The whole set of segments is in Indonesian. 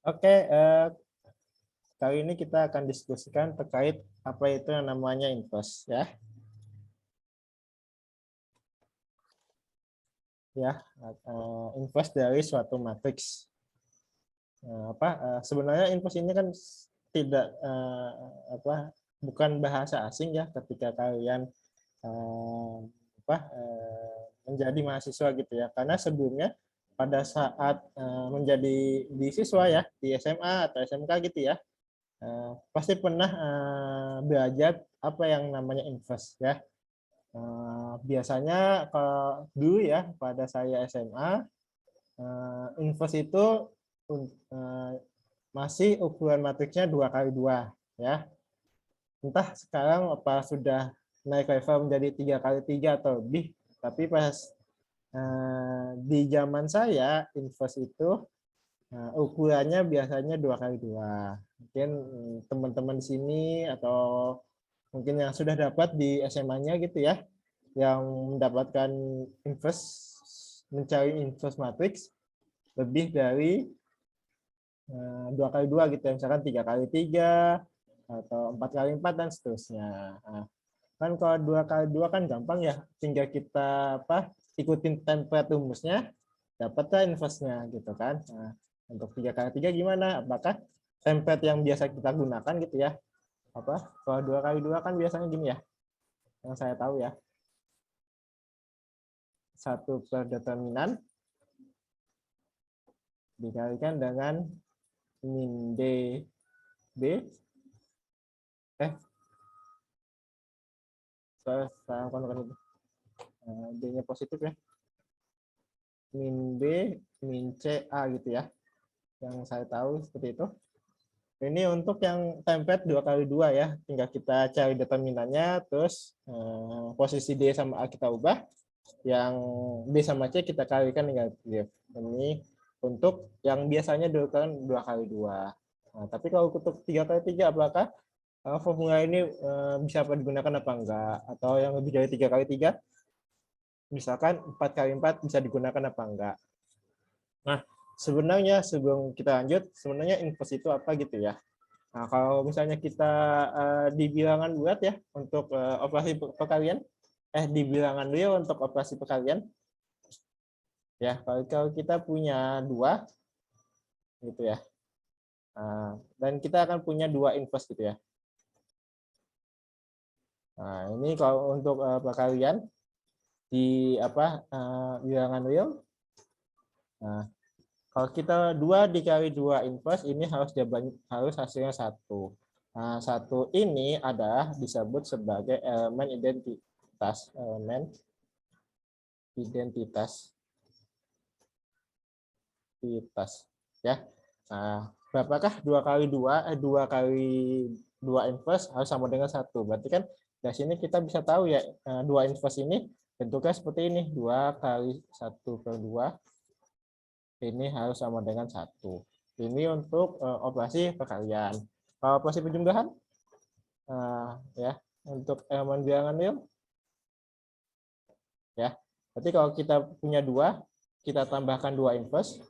Oke, kali ini kita akan diskusikan terkait apa itu yang namanya inverse ya. Inverse dari suatu matriks. Sebenarnya inverse ini kan tidak bukan bahasa asing ya ketika kalian menjadi mahasiswa gitu ya. Karena sebelumnya pada saat menjadi di siswa ya di SMA atau SMK gitu ya, pasti pernah belajar apa yang namanya inverse ya. Biasanya kalau dulu ya pada saya SMA, inverse itu masih ukuran matriksnya 2x2 ya. Entah sekarang apa sudah naik level menjadi 3x3 atau lebih, tapi pas di zaman saya inverse itu ukurannya biasanya 2x2. Mungkin teman-teman di sini atau mungkin yang sudah dapat di SMA-nya gitu ya, yang mendapatkan mencari inverse matrix lebih dari 2x2 gitu ya, misalkan 3x3 atau 4x4 dan seterusnya. Kan kalau 2x2 kan gampang ya, tinggal kita ikutin template rumusnya, dapatlah inverse-nya gitu kan. Untuk 3x3 gimana? Apakah template yang biasa kita gunakan gitu ya? Kalau 2x2 kan biasanya gini ya, yang saya tahu ya. 1 per determinan dikalikan dengan min DB D-nya positif ya, min B min C A gitu ya, yang saya tahu seperti itu. Ini untuk yang template 2x2 ya, tinggal kita cari determinannya, terus posisi D sama A kita ubah, yang B sama C kita kalikan dengan negatif. Ini untuk yang biasanya dilakukan 2x2. Tapi kalau untuk 3x3 apakah formula ini bisa digunakan apa enggak? Atau yang lebih dari 3x3, misalkan 4x4 bisa digunakan apa enggak? Nah, sebenarnya sebelum kita lanjut, sebenarnya inverse itu apa gitu ya? Nah, kalau misalnya kita di bilangan bulat ya untuk operasi perkalian, di bilangan real untuk operasi perkalian, ya kalau kita punya 2 gitu ya, dan kita akan punya 2 inverse gitu ya. Nah, ini kalau untuk perkalian di bilangan real, nah kalau kita 2 dikali 2 inverse, ini harus hasilnya 1. Nah, 1 ini adalah disebut sebagai elemen identitas. Ya. Nah, berapakah 2 kali 2 inverse harus sama dengan 1. Berarti kan dari sini kita bisa tahu ya, 2 inverse ini bentuknya seperti ini, 2 kali 1 per 2 ini harus sama dengan 1. Ini untuk operasi perkalian. Kalau operasi penjumlahan, ya untuk elemen bilangan real, ya. Berarti kalau kita punya 2, kita tambahkan 2 inverse,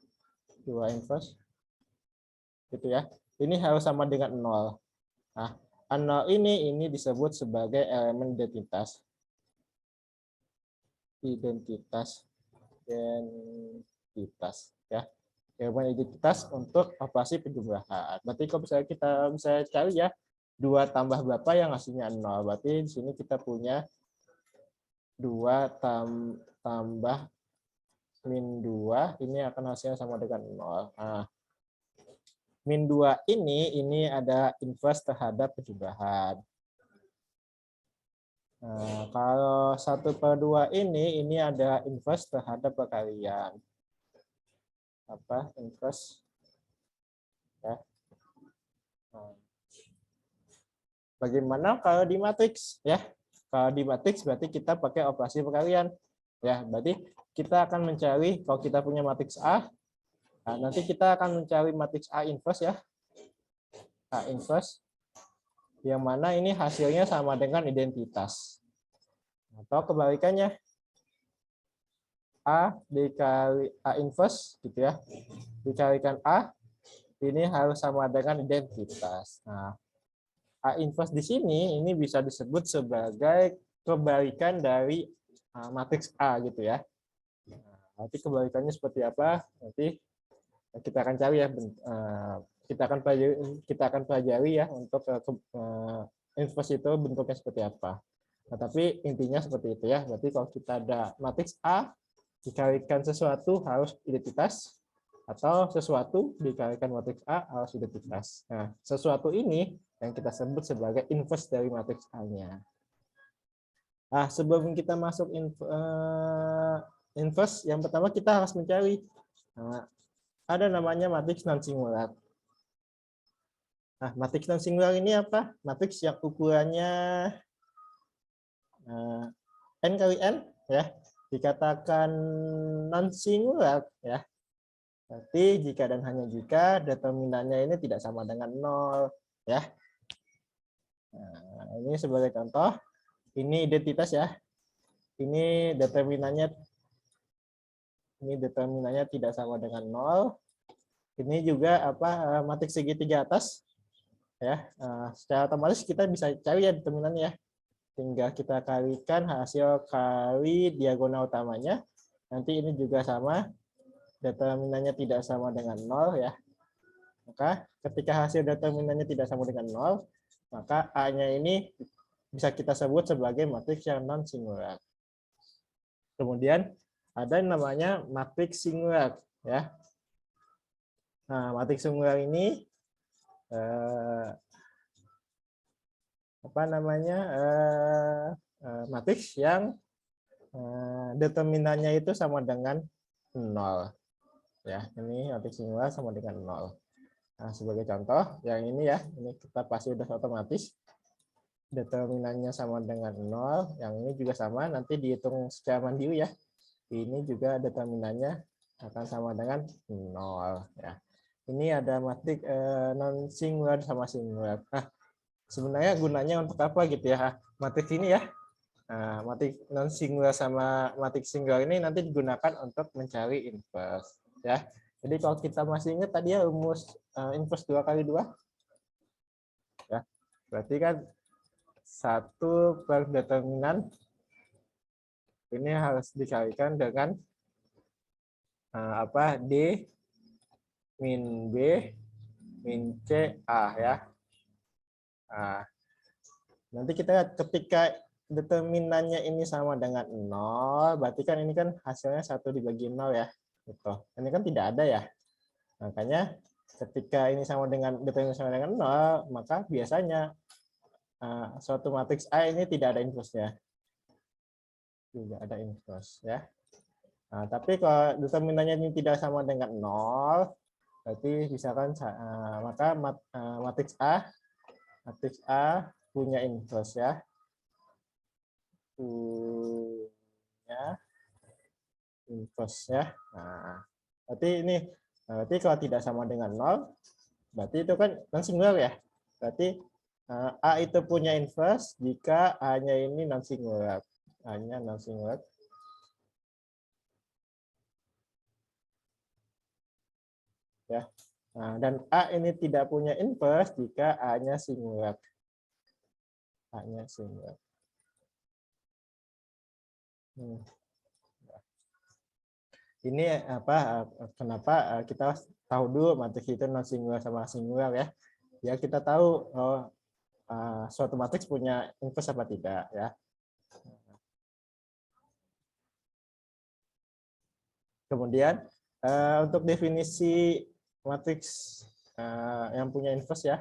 gitu ya. Ini harus sama dengan 0. Nah, 0 ini disebut sebagai elemen identitas. Ya. Elemen identitas untuk operasi penjumlahan. Berarti kalau misalnya kita bisa cari ya, 2 tambah berapa yang hasilnya 0. Berarti di sini kita punya 2 tambah min 2, ini akan hasilnya sama dengan 0. Nah, min 2 ini ada inverse terhadap penjumlahan. Nah, kalau 1 per 2 ini ada inverse terhadap perkalian. Inverse ya. Nah, bagaimana kalau di matriks ya? Kalau di matriks berarti kita pakai operasi perkalian ya. Berarti kita akan mencari, kalau kita punya matriks A, nah nanti kita akan mencari matriks A inverse ya. A inverse yang mana ini hasilnya sama dengan identitas. Atau kebalikannya, A dikali A inverse gitu ya, dikalikan A, ini harus sama dengan identitas. Nah, A inverse di sini ini bisa disebut sebagai kebalikan dari matriks A gitu ya. Nah, nanti kebalikannya seperti apa? Nanti kita akan cari ya, kita akan pelajari ya untuk inverse itu bentuknya seperti apa. Nah, tapi intinya seperti itu ya. Berarti kalau kita ada matriks A dikalikan sesuatu harus identitas, atau sesuatu dikalikan matriks A harus identitas. Nah, sesuatu ini yang kita sebut sebagai inverse dari matriks A-nya. Nah, sebelum kita masuk inverse, yang pertama kita harus mencari ada namanya matriks non singular. Nah, matriks non singular ini apa? Matriks yang ukurannya n kali n ya, dikatakan non singular ya. Berarti jika dan hanya jika determinannya ini tidak sama dengan 0 ya. Nah, ini sebagai contoh, ini identitas ya. Ini determinannya tidak sama dengan 0. Ini juga apa, matriks segitiga atas ya. Secara otomatis kita bisa cari ya determinannya ya. Tinggal kita kalikan hasil kali diagonal utamanya. Nanti ini juga sama, determinannya tidak sama dengan 0 ya. Maka ketika hasil determinannya tidak sama dengan 0, maka A-nya ini bisa kita sebut sebagai matriks yang non singular. Kemudian ada yang namanya matriks singular ya. Nah, matriks singular ini apa namanya, matriks yang determinannya itu sama dengan 0 ya. Ini matriks singular sama dengan 0. Nah, sebagai contoh yang ini ya, ini kita pasti sudah otomatis determinannya sama dengan 0, yang ini juga sama, nanti dihitung secara mandiri ya. Ini juga determinannya akan sama dengan 0 ya. Ini ada matriks non singular sama singular. Nah, sebenarnya gunanya untuk apa gitu ya matriks ini ya. Nah, matriks non singular sama matriks singular ini nanti digunakan untuk mencari inverse ya. Jadi kalau kita masih ingat tadi ya rumus inverse 2 kali 2 ya. Berarti kan 1 per determinan ini harus dikalikan dengan apa, D min B min C A ya. Nah, nanti kita lihat ketika determinannya ini sama dengan 0, berarti kan ini kan hasilnya 1 dibagi 0 ya. Gitu. Ini kan tidak ada ya. Makanya ketika ini sama dengan determinan sama dengan 0, maka biasanya suatu matriks A ini tidak ada inverse-nya. Tidak ada inverse ya. Nah, tapi kalau determinannya ini tidak sama dengan 0, berarti misalkan maka matriks A punya inverse ya. Punya inverse ya. Nah, berarti kalau tidak sama dengan 0, berarti itu kan non singular ya. Berarti A itu punya inverse jika A-nya ini non singular. A-nya non singular. Ya. Nah, dan A ini tidak punya inverse jika A-nya singular. A-nya singular. Ini apa, kenapa kita tahu dulu matriks itu non singular sama singular ya. Ya kita tahu suatu matriks punya inverse apa tidak ya. Kemudian untuk definisi matriks yang punya inverse ya.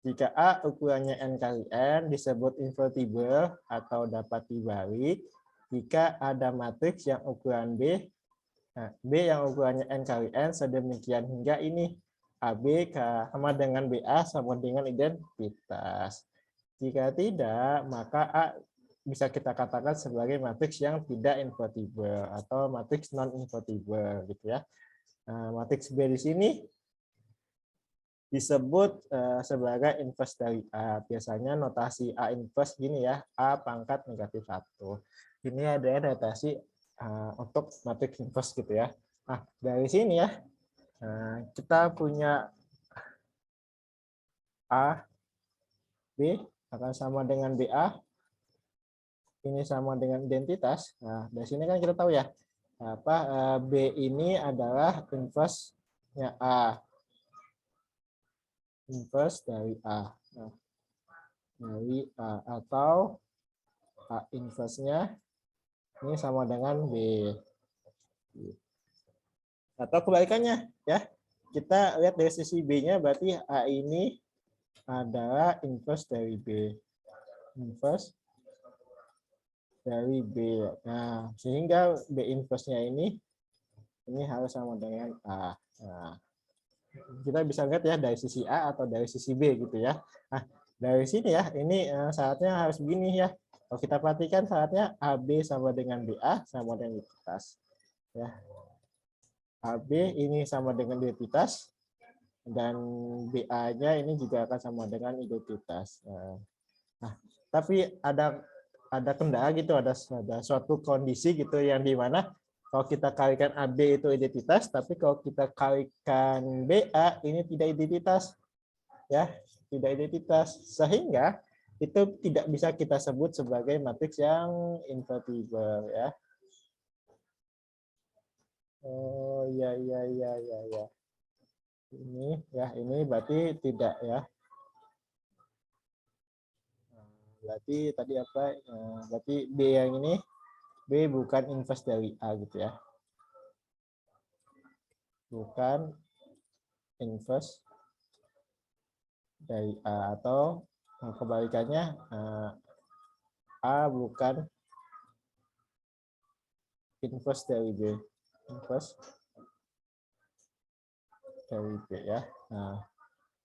Jika A ukurannya n kali n disebut invertible atau dapat dibalik jika ada matriks yang ukuran B, B yang ukurannya n kali n sedemikian hingga ini AB sama dengan BA sama dengan identitas. Jika tidak, maka A bisa kita katakan sebagai matriks yang tidak invertible atau matriks non invertible gitu ya. Nah, matriks B di sini disebut sebagai inverse dari A. Biasanya notasi A inverse gini ya, A pangkat negatif 1. Ini ada notasi untuk matriks inverse gitu ya. Nah, dari sini ya, kita punya A, B akan sama dengan BA, ini sama dengan identitas. Nah, dari sini kan kita tahu ya, B ini adalah inverse-nya A. Inverse dari A. Nah, dari A, atau A inverse-nya ini sama dengan B. Atau kebalikannya ya. Kita lihat dari sisi B-nya, berarti A ini adalah inverse dari B. Inverse dari B. Nah, sehingga B inverse-nya ini harus sama dengan A. Nah, kita bisa lihat ya dari sisi A atau dari sisi B gitu ya. Nah, dari sini ya, ini syaratnya harus begini ya. Kalau kita perhatikan syaratnya AB sama dengan BA sama dengan identitas. Ya. AB ini sama dengan identitas dan BA-nya ini juga akan sama dengan identitas. Nah, tapi ada kendala gitu, ada suatu kondisi gitu yang dimana kalau kita kalikan AB itu identitas, tapi kalau kita kalikan BA ini tidak identitas, ya, tidak identitas, sehingga itu tidak bisa kita sebut sebagai matriks yang invertible, ya. Oh ya ya ya ya ya. Ini berarti tidak ya. Berarti tadi apa? Berarti B yang ini B bukan inverse dari A gitu ya. Bukan inverse dari A, atau kebalikannya A bukan inverse dari B. Inverse dari B ya. Nah,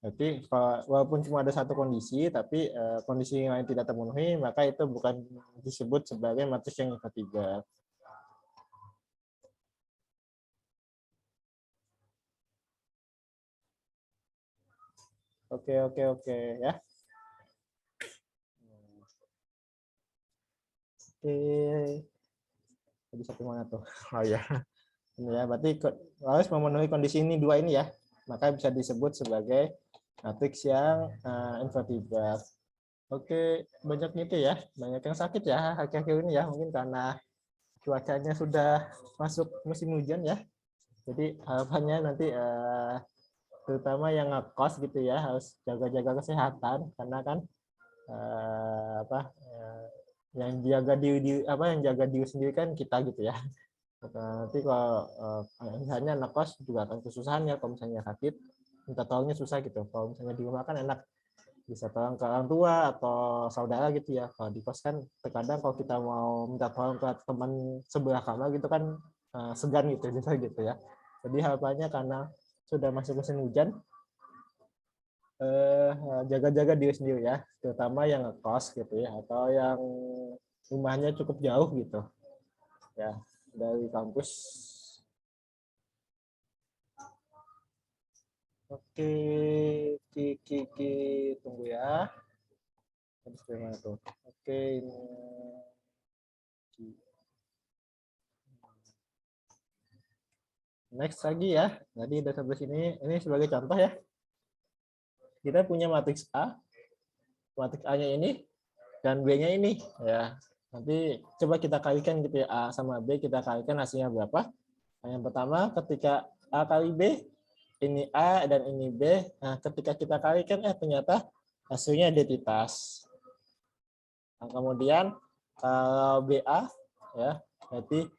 berarti walaupun cuma ada satu kondisi, tapi kondisi yang lain tidak terpenuhi, maka itu bukan disebut sebagai matriks yang invertible. Oke ya. Oke. Tadi satu mana tuh? Oh ya. Ini ya, berarti harus memenuhi kondisi ini dua ini ya. Maka bisa disebut sebagai matriks yang invertible. Oke, banyak gitu ya. Banyak yang sakit ya akhir-akhir ini ya, mungkin karena cuacanya sudah masuk musim hujan ya. Jadi harapannya nanti terutama yang ngekos gitu ya harus jaga-jaga kesehatan, karena kan yang jaga diri sendiri kan kita gitu ya. Nanti kalau misalnya anak kos juga akan kesusahan ya, kalau misalnya sakit minta tolongnya susah gitu. Kalau misalnya di rumah kan enak, bisa tolong ke orang tua atau saudara gitu ya. Kalau di kos kan terkadang kalau kita mau minta tolong ke teman sebelah kamar gitu kan segan gitu gitu ya. Jadi harapannya karena sudah masuk musim hujan, jaga-jaga diri sendiri ya, terutama yang ngekos gitu ya, atau yang rumahnya cukup jauh gitu ya dari kampus. Oke, Kiki, tunggu ya. Habis gimana tuh? Oke, ini. Next lagi ya. Jadi udah sampai sini. Ini sebagai contoh ya. Kita punya matriks A. Matriks A-nya ini dan B-nya ini ya. Nanti coba kita kalikan gitu ya, A sama B kita kalikan hasilnya berapa. Nah, yang pertama ketika A kali B, ini A dan ini B. Nah, ketika kita kalikan ternyata hasilnya identitas. Nah, kemudian kalau BA ya, berarti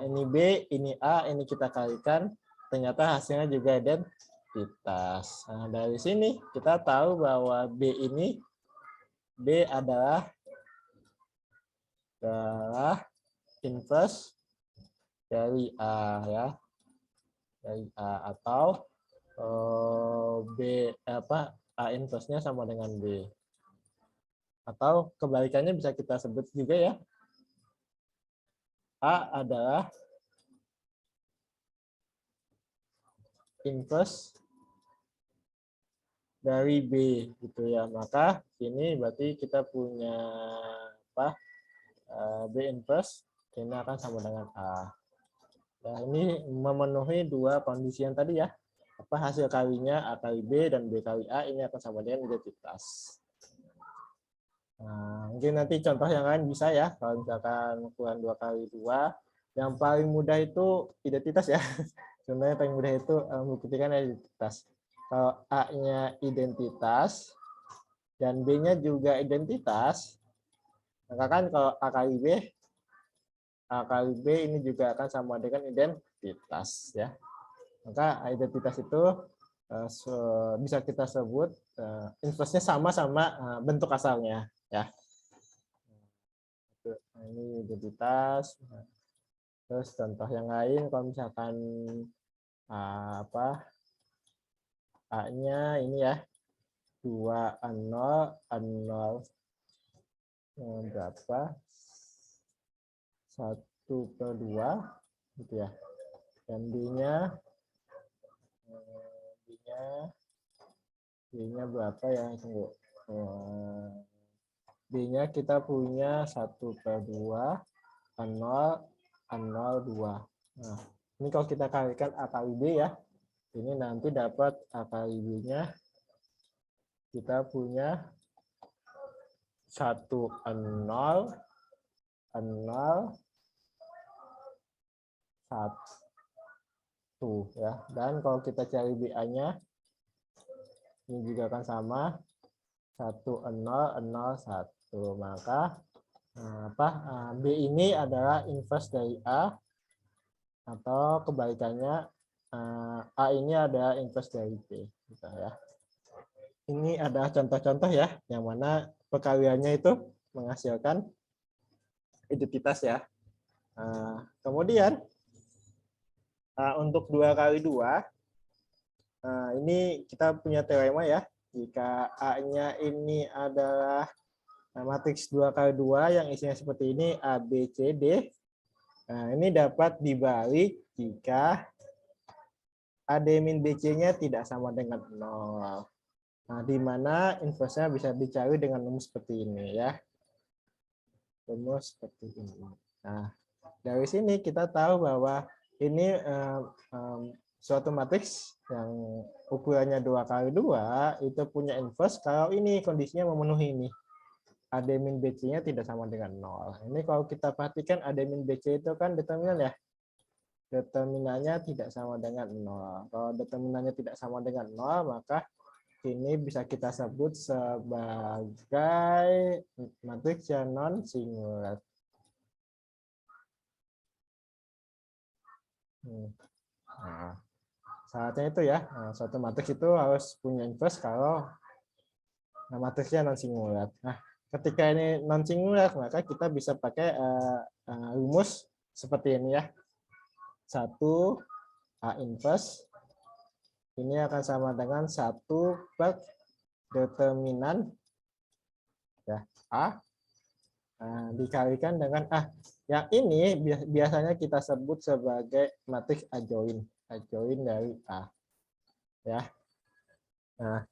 ini B, ini A, ini kita kalikan, ternyata hasilnya juga identitas. Nah, dari sini kita tahu bahwa B adalah inverse dari A ya, dari A, atau A inverse-nya sama dengan B. Atau kebalikannya bisa kita sebut juga ya, A adalah inverse dari B gitu ya. Maka ini berarti kita punya B inverse ini akan sama dengan A. Nah, ini memenuhi dua kondisi yang tadi ya. Apa hasil kalinya A kali B dan B kali A ini akan sama dengan identitas. Nah, mungkin nanti contoh yang lain bisa ya. Kalau misalkan ukuran 2 kali 2, yang paling mudah itu identitas ya. Sebenarnya paling mudah itu membuktikan identitas. Kalau A-nya identitas dan B-nya juga identitas, maka kan kalau A kali B ini juga akan sama dengan identitas ya. Maka identitas itu bisa kita sebut inverse-nya sama-sama bentuk asalnya ya. Nah, ini identitas. Terus contoh yang lain kalau misalkan apa A-nya ini ya 2 A0 berapa 1/2 gitu ya. Dan B-nya berapa ya? Tunggu. B-nya kita punya 1/2 A0 2. Nah, ini kalau kita kalikan A kali B ya. Ini nanti dapat A kali B-nya kita punya 1 A0 1 ya. Dan kalau kita cari BA-nya ini juga akan sama 1 0 0 1. Maka B ini adalah inverse dari A atau kebalikannya A ini adalah inverse dari B gitu ya. Ini adalah contoh-contoh ya yang mana perkaliannya itu menghasilkan identitas ya. Kemudian untuk 2 kali 2 ini kita punya teorema ya. Jika A-nya ini adalah matriks 2 kali 2 yang isinya seperti ini A, B, C, D. Nah, ini dapat dibalik jika A-BC-nya tidak sama dengan 0. Nah, di mana inverse-nya bisa dicari dengan rumus seperti ini ya. Rumus seperti ini. Nah, dari sini kita tahu bahwa ini suatu matriks yang ukurannya 2 kali 2 itu punya inverse kalau ini kondisinya memenuhi ini. A-BC-nya tidak sama dengan 0. Ini kalau kita perhatikan A-BC itu kan determinan ya. Determinannya tidak sama dengan 0. Kalau determinannya tidak sama dengan 0, maka ini bisa kita sebut sebagai matriks yang non singular. Nah, syaratnya itu ya, suatu matriks itu harus punya inverse kalau matriksnya non singular. Nah, ketika ini non singular, maka kita bisa pakai rumus seperti ini ya. 1 A inverse ini akan sama dengan 1 per determinan ya A dikalikan dengan A. Yang ini biasanya kita sebut sebagai matriks adjoint dari A. Ya. Nah,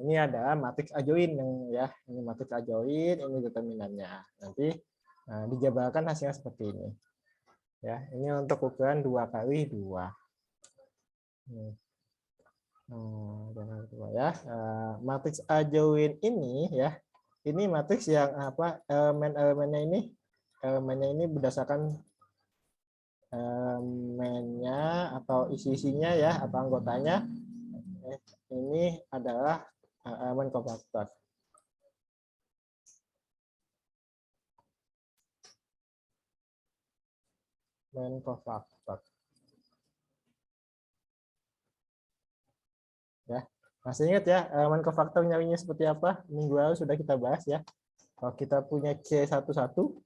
ini adalah matriks adjoint yang ya, ini matriks adjoint, ini determinannya. Nanti dijabarkan hasilnya seperti ini. Ya, ini untuk ukuran 2 kali 2. Ya, matriks adjoint ini ya, ini matriks yang elemennya ini berdasarkan elemennya atau isi-isinya ya atau anggotanya ini adalah elemen kofaktor. Elemen kofaktor. Ya, masih ingat ya elemen kofaktor nyarinya seperti apa? Minggu lalu sudah kita bahas ya. Kalau kita punya C11,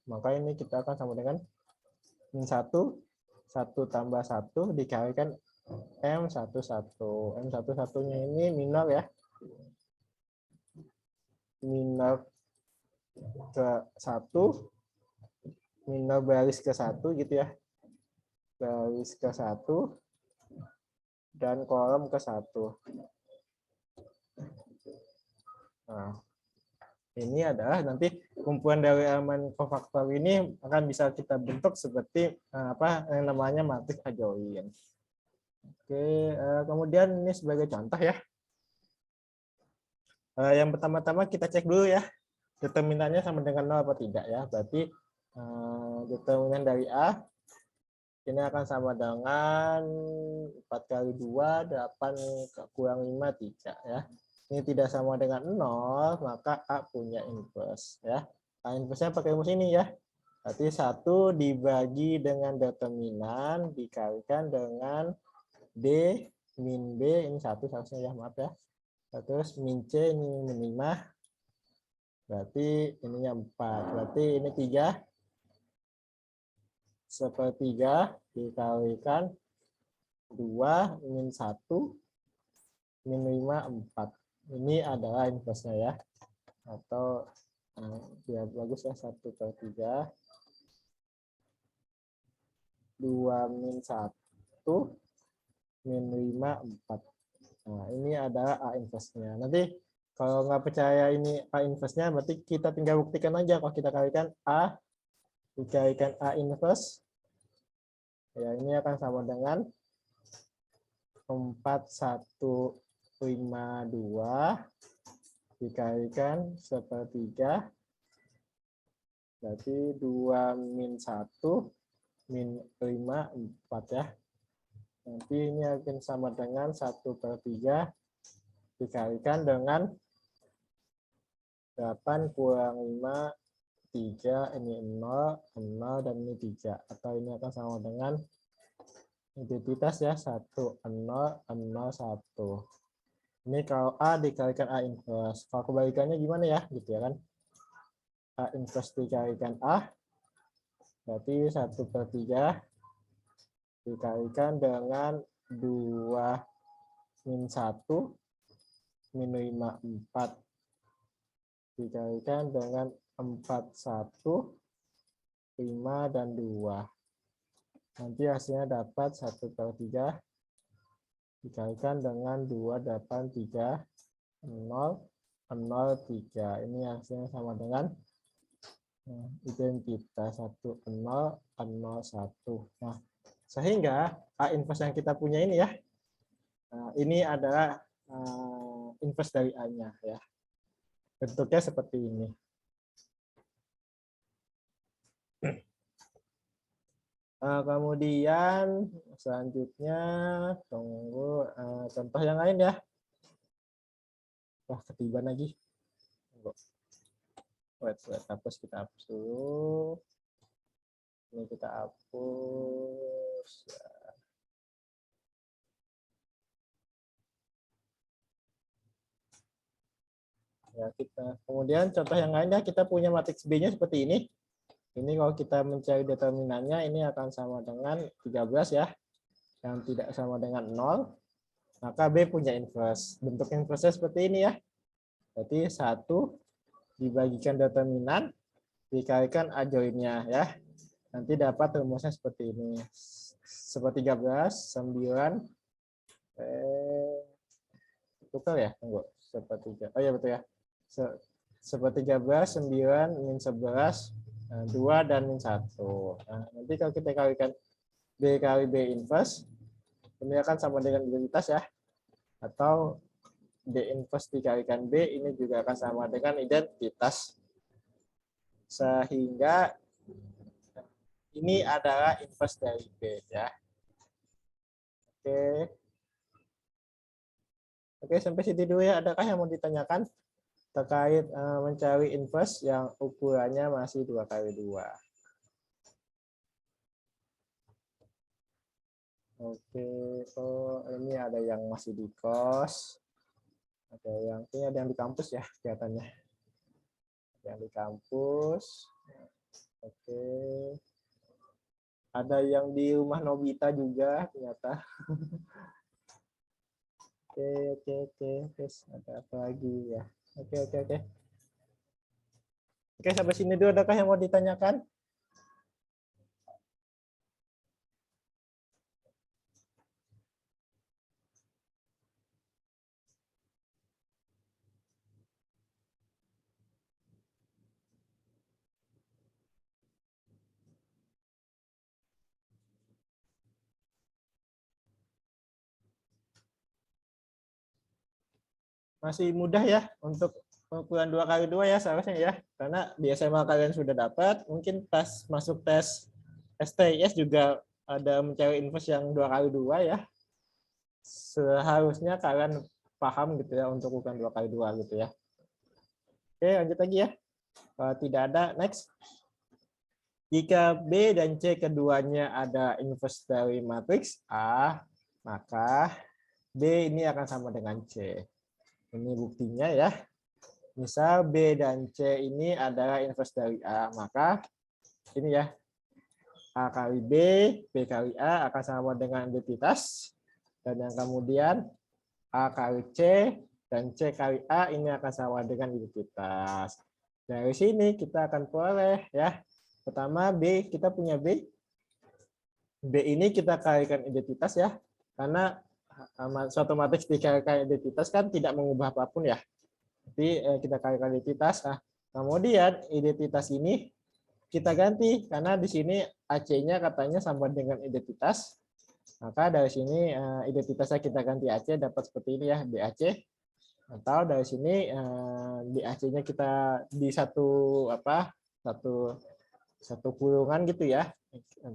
maka ini kita akan sama dengan min1, 1 tambah 1 dikalikan M11. M11-nya ini minor ya. Minor ke 1, minor baris ke 1 gitu ya. Baris ke 1 dan kolom ke 1. Nah, Ini adalah nanti kumpulan dari elemen kofaktor ini akan bisa kita bentuk seperti apa yang namanya matriks adjoint. Oke, kemudian ini sebagai contoh ya. Yang pertama-tama kita cek dulu ya, determinannya sama dengan 0 atau tidak ya. Berarti determinan dari A ini akan sama dengan 4 kali 2, 8 kurang 5, 3 ya. Ini tidak sama dengan 0, maka A punya inverse ya. A inverse-nya pakai rumus ini ya. Berarti 1 dibagi dengan determinan dikalikan dengan D min B, ini 1 seharusnya ya, maaf ya. Terus min C ini min 5. Berarti ininya 4. Berarti ini 3 sepertiga dikalikan 2 min 1 min 5 4. Ini adalah inverse-nya ya. Atau biar bagus ya, 1/3 2 min 1 min 5 4. Nah, ini adalah A inverse-nya. Nanti kalau nggak percaya ini A inverse-nya, berarti kita tinggal buktikan aja. Kalau kita kalikan A dikalikan A inverse, ya ini akan sama dengan 4152 dikalikan sepertiga, berarti 2 min 1 min 5 4 ya. Nanti ini akan sama dengan 1/3 dikalikan dengan 8 kurang 5 3, ini 0, 0, dan ini 3. Atau ini akan sama dengan identitas ya, 1, 0, 0, 1. Ini kalau A dikalikan A inverse. Kalau kebalikannya gimana ya? Gitu ya kan. A inverse dikalikan A, berarti 1/3 dikalikan dengan 2 min 1 min 5 4 dikalikan dengan 4 1 5 dan 2. Nanti hasilnya dapat 1/3 dikalikan dengan 2 8 3 0 0 3. Ini hasilnya sama dengan identitas 1 0 0 1. Nah, sehingga A inverse yang kita punya ini ya, ini adalah inverse dari A-nya ya. Bentuknya seperti ini. Kemudian selanjutnya tunggu contoh yang lain ya. Wah, ketiban lagi. Wait, hapus, kita hapus dulu. Ini kita hapus. Ya, kita. Kemudian contoh yang lain ya, kita punya matriks B-nya seperti ini. Ini kalau kita mencari determinannya, ini akan sama dengan 13 ya. Yang tidak sama dengan 0. Maka B punya inverse. Bentuk inverse seperti ini ya. Berarti 1 dibagikan determinan, dikalikan adjoint-nya ya. Nanti dapat rumusnya seperti ini. Sepertiga 9. Tukar ya? Tunggu. Sepertiga. Oh iya betul ya. Sepertiga 9 min 11. 2 dan min 1. Nah, nanti kalau kita kalikan B kali B inverse, ini akan sama dengan identitas ya. Atau D inverse dikalikan B, ini juga akan sama dengan identitas. Sehingga ini adalah inverse dari B ya. Oke. Oke, sampai sini dulu ya. Adakah yang mau ditanyakan terkait mencari inverse yang ukurannya masih 2 kali 2? Oke, oh ini ada yang masih di kos, ada yang ini ada yang di kampus ya kelihatannya, ada yang di kampus. Oke, ada yang di rumah Nobita juga ternyata. Oke, terus ada apa lagi ya? Oke. Oke, sampai sini dulu. Adakah yang mau ditanyakan? masih mudah ya untuk ukuran 2x2 ya seharusnya ya. Karena di SMA kalian sudah dapat, mungkin pas masuk tes STIS juga ada mencari inverse yang 2x2 ya. Seharusnya kalian paham gitu ya untuk ukuran 2x2 gitu ya. Oke, lanjut lagi ya. Kalau tidak ada, next. Jika B dan C keduanya ada inverse dari matriks A, maka B ini akan sama dengan C. Ini buktinya ya. Misal B dan C ini adalah inverse dari A, maka ini ya, A kali B kali A akan sama dengan identitas. Dan yang kemudian A kali C dan C kali A ini akan sama dengan identitas. Dari sini kita akan peroleh ya. Pertama B, kita punya B. B ini kita kalikan identitas ya. Karena suatu matriks dikalikan identitas kan tidak mengubah apapun ya. Jadi kita kalikan identitas. Nah, kemudian identitas ini kita ganti karena di sini AC-nya katanya sama dengan identitas. Maka dari sini identitasnya kita ganti AC dapat seperti ini ya, BAC. Atau dari sini BAC-nya kita di satu kurungan gitu ya.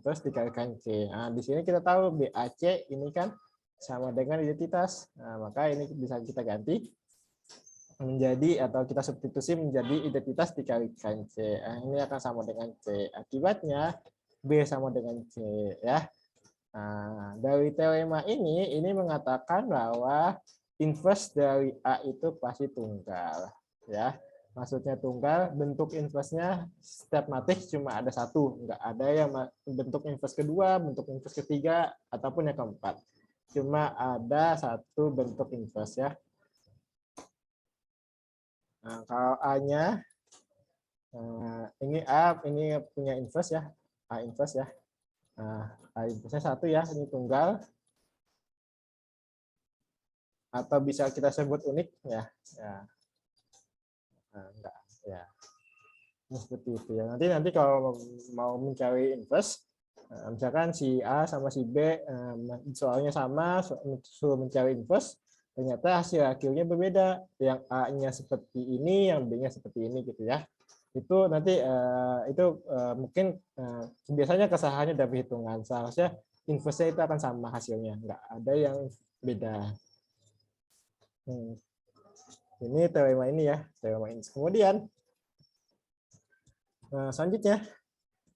Terus dikalikan C. Nah, di sini kita tahu BAC ini kan sama dengan identitas. Nah, maka ini bisa kita ganti menjadi atau kita substitusi menjadi identitas dikalikan C. Nah, ini akan sama dengan C. Akibatnya B sama dengan C ya. Nah, dari teorema ini mengatakan bahwa inverse dari A itu pasti tunggal ya. Maksudnya tunggal, bentuk inverse-nya setiap matriks cuma ada satu, enggak ada yang bentuk inverse kedua, bentuk inverse ketiga ataupun yang keempat. Cuma ada satu bentuk inverse ya. Nah, kalau A-nya, ini A, ini punya inverse ya, A inverse ya. Nah, A inverse-nya satu ya, ini tunggal. Atau bisa kita sebut unik ya. Nah, enggak, ya. Ini seperti itu ya. Nanti kalau mau mencari inverse, misalkan si A sama si B soalnya sama, suruh mencari inverse, ternyata hasil akhirnya berbeda. Yang A-nya seperti ini, yang B-nya seperti ini gitu ya. Itu nanti mungkin biasanya kesalahannya dari hitungan. Seharusnya inverse-nya itu akan sama hasilnya, nggak ada yang beda. Ini teorema ini ya, teorema ini. Kemudian selanjutnya,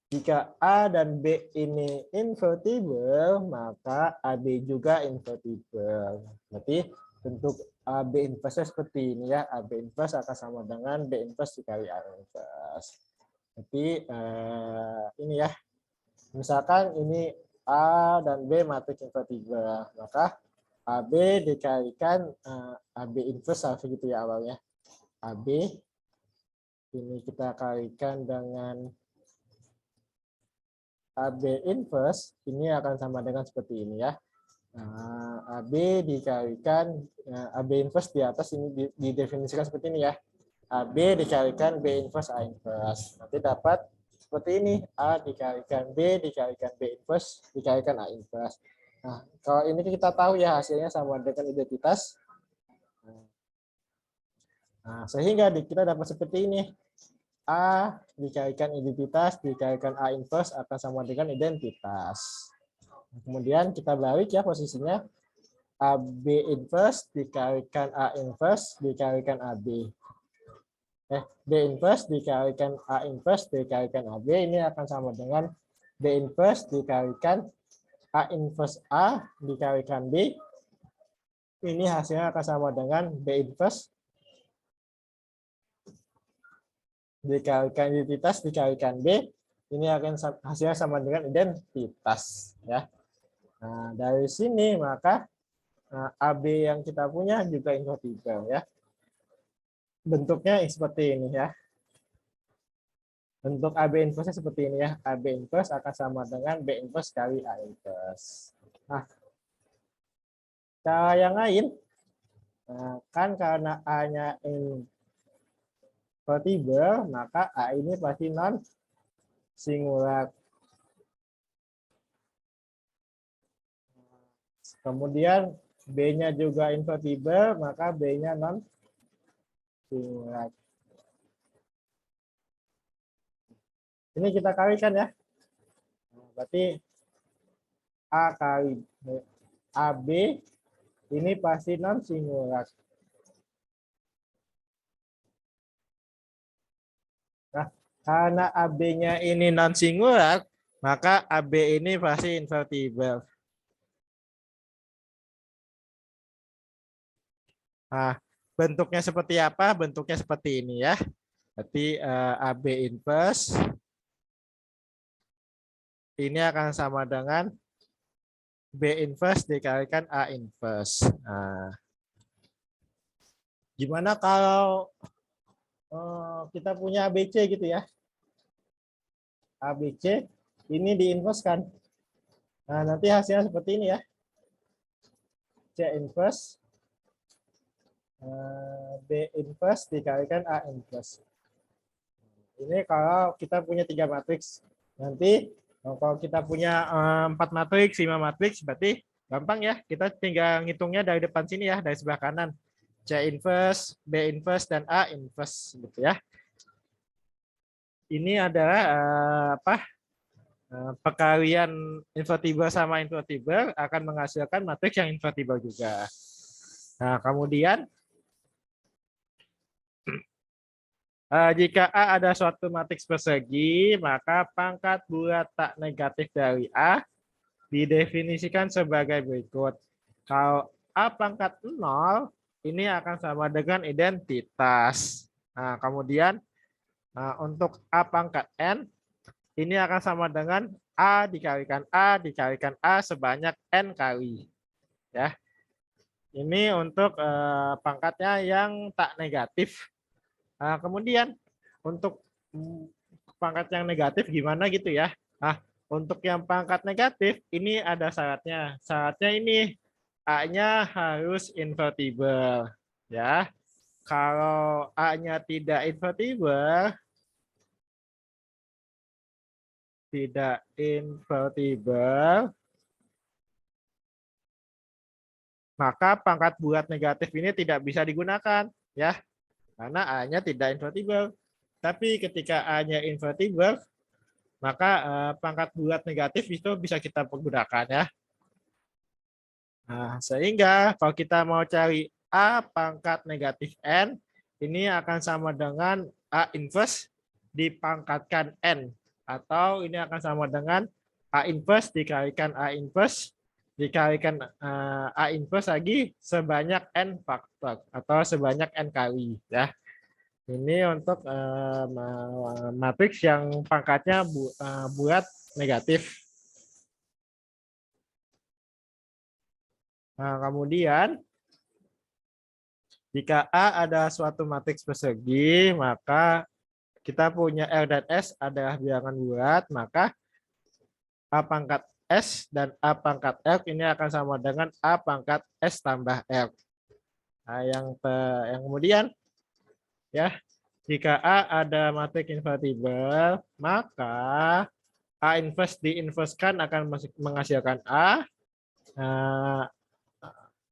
jika A dan B ini invertible, maka AB juga invertible. Berarti bentuk AB inverse seperti ini ya. AB inverse akan sama dengan B inverse dikali A inverse. Jadi ini ya. Misalkan ini A dan B matriks invertible, maka AB dikalikan AB inverse gitu ya awalnya. AB ini kita kalikan dengan AB inverse, ini akan sama dengan seperti ini ya. Nah, AB dikalikan AB inverse di atas ini didefinisikan seperti ini ya. AB dikalikan B inverse A inverse. Nanti dapat seperti ini, A dikalikan B dikalikan B inverse dikalikan A inverse. Nah, kalau ini kita tahu ya hasilnya sama dengan identitas. Nah, sehingga kita dapat seperti ini. A dikalikan identitas dikalikan A inverse akan sama dengan identitas. Kemudian kita balik ya posisinya. AB inverse dikalikan A inverse dikalikan AB. B inverse dikalikan A inverse dikalikan AB ini akan sama dengan B inverse dikalikan A inverse A dikalikan B. Ini hasilnya akan sama dengan B inverse dikalikan identitas dikalikan B. Ini akan hasilnya sama dengan identitas ya. Nah, dari sini maka AB yang kita punya juga invertible ya. Bentuknya seperti ini ya. Bentuk AB inverse seperti ini ya. AB inverse akan sama dengan B inverse kali A inverse. Nah, cara yang lain, kan karena A-nya invertible, maka A ini pasti non singular. Kemudian B-nya juga invertible, maka B-nya non singular. Ini kita kalikan ya. Berarti A kali AB ini pasti non singular. Nah, karena AB-nya ini non singular, maka AB ini pasti invertible. Nah, bentuknya seperti apa? Bentuknya seperti ini ya. Berarti AB inverse ini akan sama dengan B inverse dikalikan A inverse. Nah, gimana kalau kita punya ABC gitu ya? ABC ini di-inverse kan? Nah, nanti hasilnya seperti ini ya. C inverse B inverse dikalikan A inverse. Ini kalau kita punya 3 matriks. Nanti kalau kita punya 4 matriks, 5 matriks, berarti gampang ya. Kita tinggal ngitungnya dari depan sini ya, dari sebelah kanan. C inverse, B inverse, dan A inverse gitu ya. Ini adalah perkalian invertible sama invertible akan menghasilkan matriks yang invertible juga. Nah, kemudian jika A ada suatu matriks persegi, maka pangkat bulat tak negatif dari A didefinisikan sebagai berikut. Kalau A pangkat 0, ini akan sama dengan identitas. Nah, kemudian untuk A pangkat N, ini akan sama dengan A dikalikan A sebanyak N kali. Ya. Ini untuk pangkatnya yang tak negatif. Nah, kemudian untuk pangkat yang negatif gimana gitu ya. Nah, untuk yang pangkat negatif ini ada syaratnya. Syaratnya ini A-nya harus invertible. Ya. Kalau A-nya tidak invertible, maka pangkat bulat negatif ini tidak bisa digunakan ya, karena A-nya tidak invertible. Tapi ketika A-nya invertible, maka pangkat bulat negatif itu bisa kita pergunakan ya. Nah, sehingga kalau kita mau cari A pangkat negatif N, ini akan sama dengan A inverse dipangkatkan N. Atau ini akan sama dengan A inverse dikalikan A inverse dikalikan A inverse lagi sebanyak N faktor atau sebanyak N kali. Ya. Ini untuk matriks yang pangkatnya bulat negatif. Nah, kemudian jika A adalah suatu matriks persegi, maka kita punya R dan S adalah bilangan bulat, maka A pangkat S dan A pangkat R ini akan sama dengan A pangkat S tambah R. Nah, yang kemudian ya, jika A ada matriks invertible, maka A inverse di-inversekan akan menghasilkan A.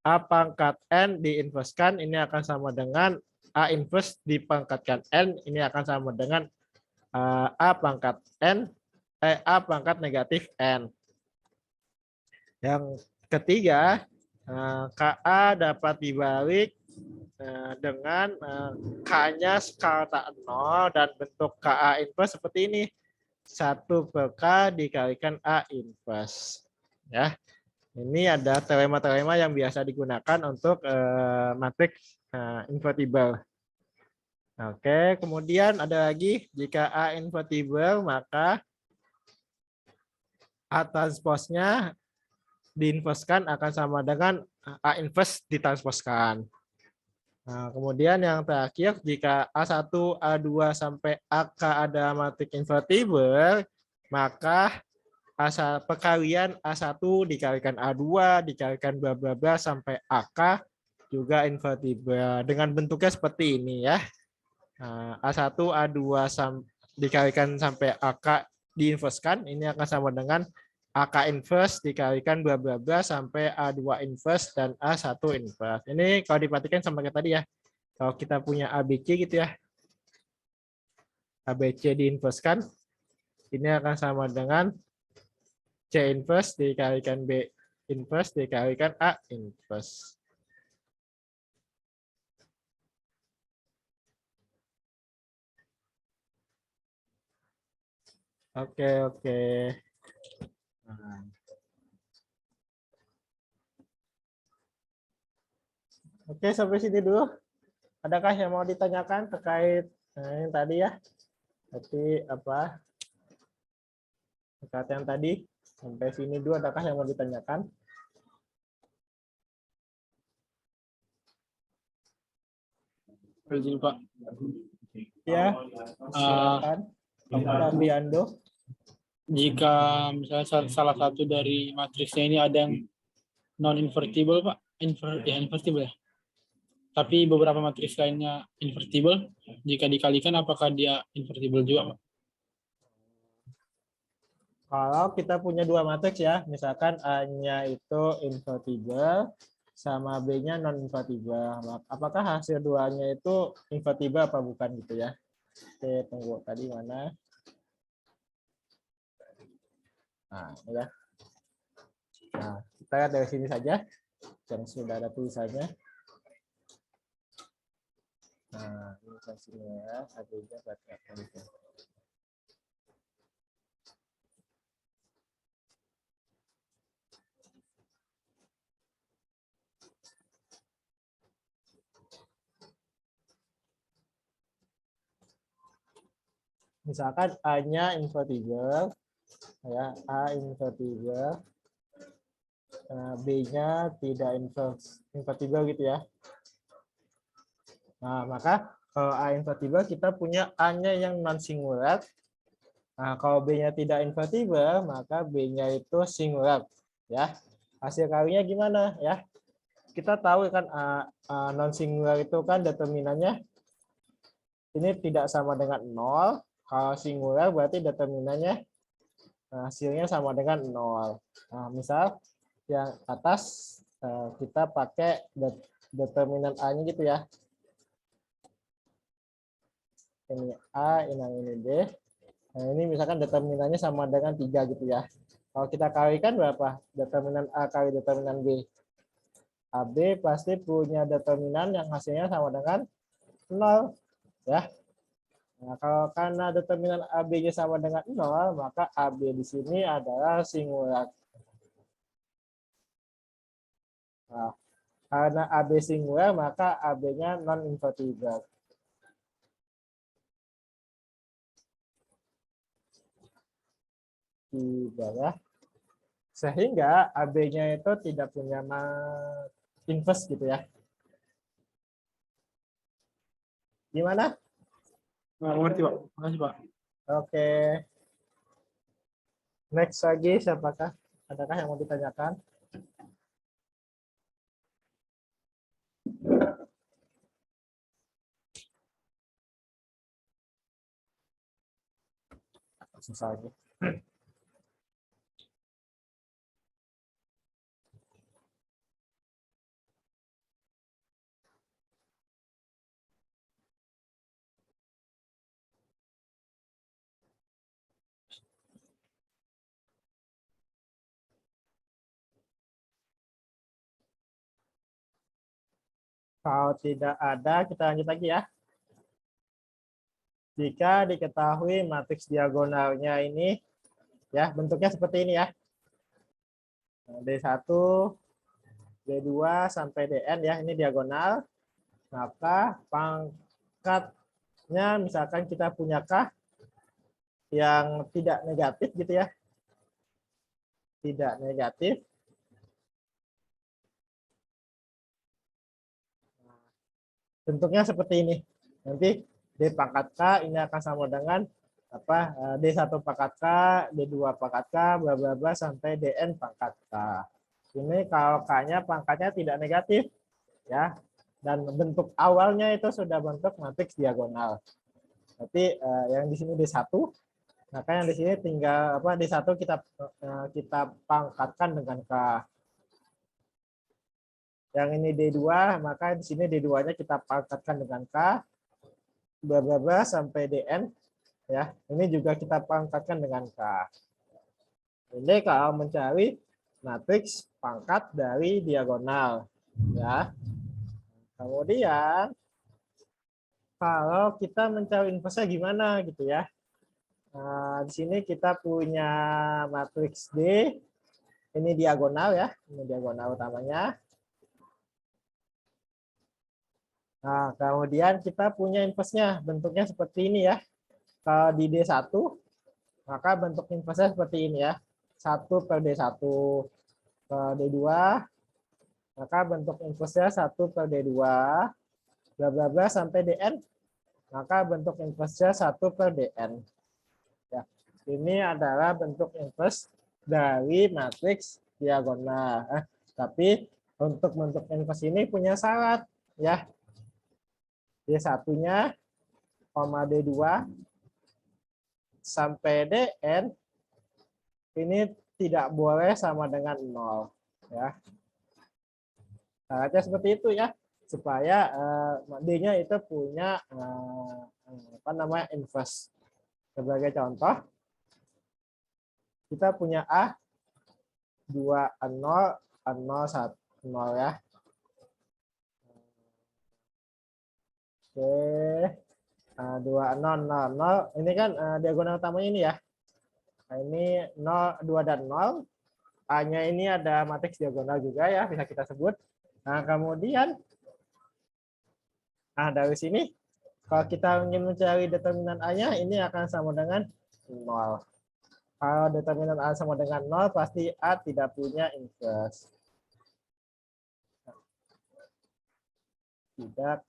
A pangkat N di-inversekan ini akan sama dengan A inverse dipangkatkan N, ini akan sama dengan A pangkat N, A pangkat negatif N. Yang ketiga, KA dapat dibalik dengan K-nya skala tak 0 dan bentuk KA inverse seperti ini. 1/K dikalikan A inverse. Ya. Ini ada teorema-teorema yang biasa digunakan untuk matriks invertible. Oke, kemudian ada lagi jika A invertible maka A transposnya diinverskan akan sama dengan A inverse ditransposkan. Nah, kemudian yang terakhir jika A1, A2 sampai AK ada matriks invertible, maka perkalian A1 dikalikan A2 dikalikan bla bla bla sampai AK juga invertible dengan bentuknya seperti ini ya. A1 A2 dikalikan sampai AK diinverskan, ini akan sama dengan AK inverse dikalikan bla bla bla sampai A2 inverse dan A1 inverse. Ini kalau diperhatikan sama kayak tadi ya. Kalau kita punya ABC gitu ya, ABC diinverskan, ini akan sama dengan C inverse dikalikan B inverse dikalikan A inverse. Oke, oke. Nah. Oke, sampai sini dulu. Adakah yang mau ditanyakan terkait yang tadi ya? Berarti apa? Terkait yang tadi. Sampai sini dulu, adakah yang mau ditanyakan? Izin Pak. Ya, silakan. Pak Biando. Jika misalnya salah satu dari matriksnya ini ada yang non invertible Pak, invertible ya. Tapi beberapa matriks lainnya invertible, jika dikalikan apakah dia invertible juga Pak? Kalau kita punya dua matriks ya, misalkan A-nya itu invertible sama B-nya non invertible. Apakah hasil duanya itu invertible apa bukan gitu ya? Oke, tunggu tadi mana? Nah, ya. Nah, kita lihat dari sini saja yang sudah ada tulisannya. Nah, ini di sini ya, A-nya berarti apa gitu. Misalkan A-nya invertible, ya A invertible, B-nya tidak invertible gitu ya. Nah, maka kalau A invertible kita punya A-nya yang non singular. Nah, kalau B-nya tidak invertible, maka B-nya itu singular, ya. Hasil kalinya gimana ya? Kita tahu kan non singular itu kan determinannya ini tidak sama dengan 0. Kalau singular berarti determinannya hasilnya sama dengan 0. Nah, misal yang atas kita pakai determinan A-nya gitu ya. Ini A, ini B. Nah, ini misalkan determinannya sama dengan 3 gitu ya. Kalau kita kalikan berapa? Determinan A kali determinan B. AB pasti punya determinan yang hasilnya sama dengan 0. Ya. Nah, kalau karena determinan AB-nya sama dengan 0, maka AB di sini adalah singular. Nah, karena AB singular, maka AB-nya non-invertible. Tidak ya. Sehingga AB-nya itu tidak punya inverse gitu ya. Gimana? Mengerti Pak, makasih Pak. Oke. Next lagi siapakah? Adakah yang mau ditanyakan? Susah lagi. Kalau tidak ada, kita lanjut lagi ya. Jika diketahui matriks diagonalnya ini, ya bentuknya seperti ini ya. D1, D2 sampai Dn ya, ini diagonal. Maka pangkatnya misalkan kita punya K yang tidak negatif gitu ya. Tidak negatif. Bentuknya seperti ini. Nanti D pangkat K ini akan sama dengan apa? D1 pangkat K, D2 pangkat K, bla bla bla sampai Dn pangkat K. Ini kalau K-nya pangkatnya tidak negatif ya. Dan bentuk awalnya itu sudah bentuk matriks diagonal. Berarti yang di sini D1, maka yang di sini tinggal apa D1 kita pangkatkan dengan K. Yang ini D2, maka di sini D2-nya kita pangkatkan dengan K, bla bla bla sampai DN ya. Ini juga kita pangkatkan dengan K. Ini kalau mencari matriks pangkat dari diagonal ya. Kemudian kalau kita mencari inverse gimana gitu ya. Nah, di sini kita punya matriks D, ini diagonal ya, ini diagonal utamanya. Nah, kemudian kita punya inverse-nya, bentuknya seperti ini ya. Kalau di D1, maka bentuk inverse-nya seperti ini ya. 1 per D1. Ke D2, maka bentuk inverse-nya 1 per D2. Bla bla bla sampai DN, maka bentuk inverse-nya 1 per DN. Ya. Ini adalah bentuk inverse dari matriks diagonal. Tapi untuk bentuk inverse ini punya syarat ya. D1-nya, D2 sampai DN ini tidak boleh sama dengan 0 ya. Syaratnya seperti itu ya, supaya D-nya itu punya inverse. Sebagai contoh, kita punya A 2 0 0 1 0 ya. Oke. 2 0 0 0 ini kan diagonal utamanya ini ya. Nah, ini 0 2 dan 0. A-nya ini ada matriks diagonal juga ya, bisa kita sebut. Nah, kemudian dari sini kalau kita ingin mencari determinan A-nya, ini akan sama dengan 0. Kalau determinan A sama dengan 0, pasti A tidak punya inverse. Tidak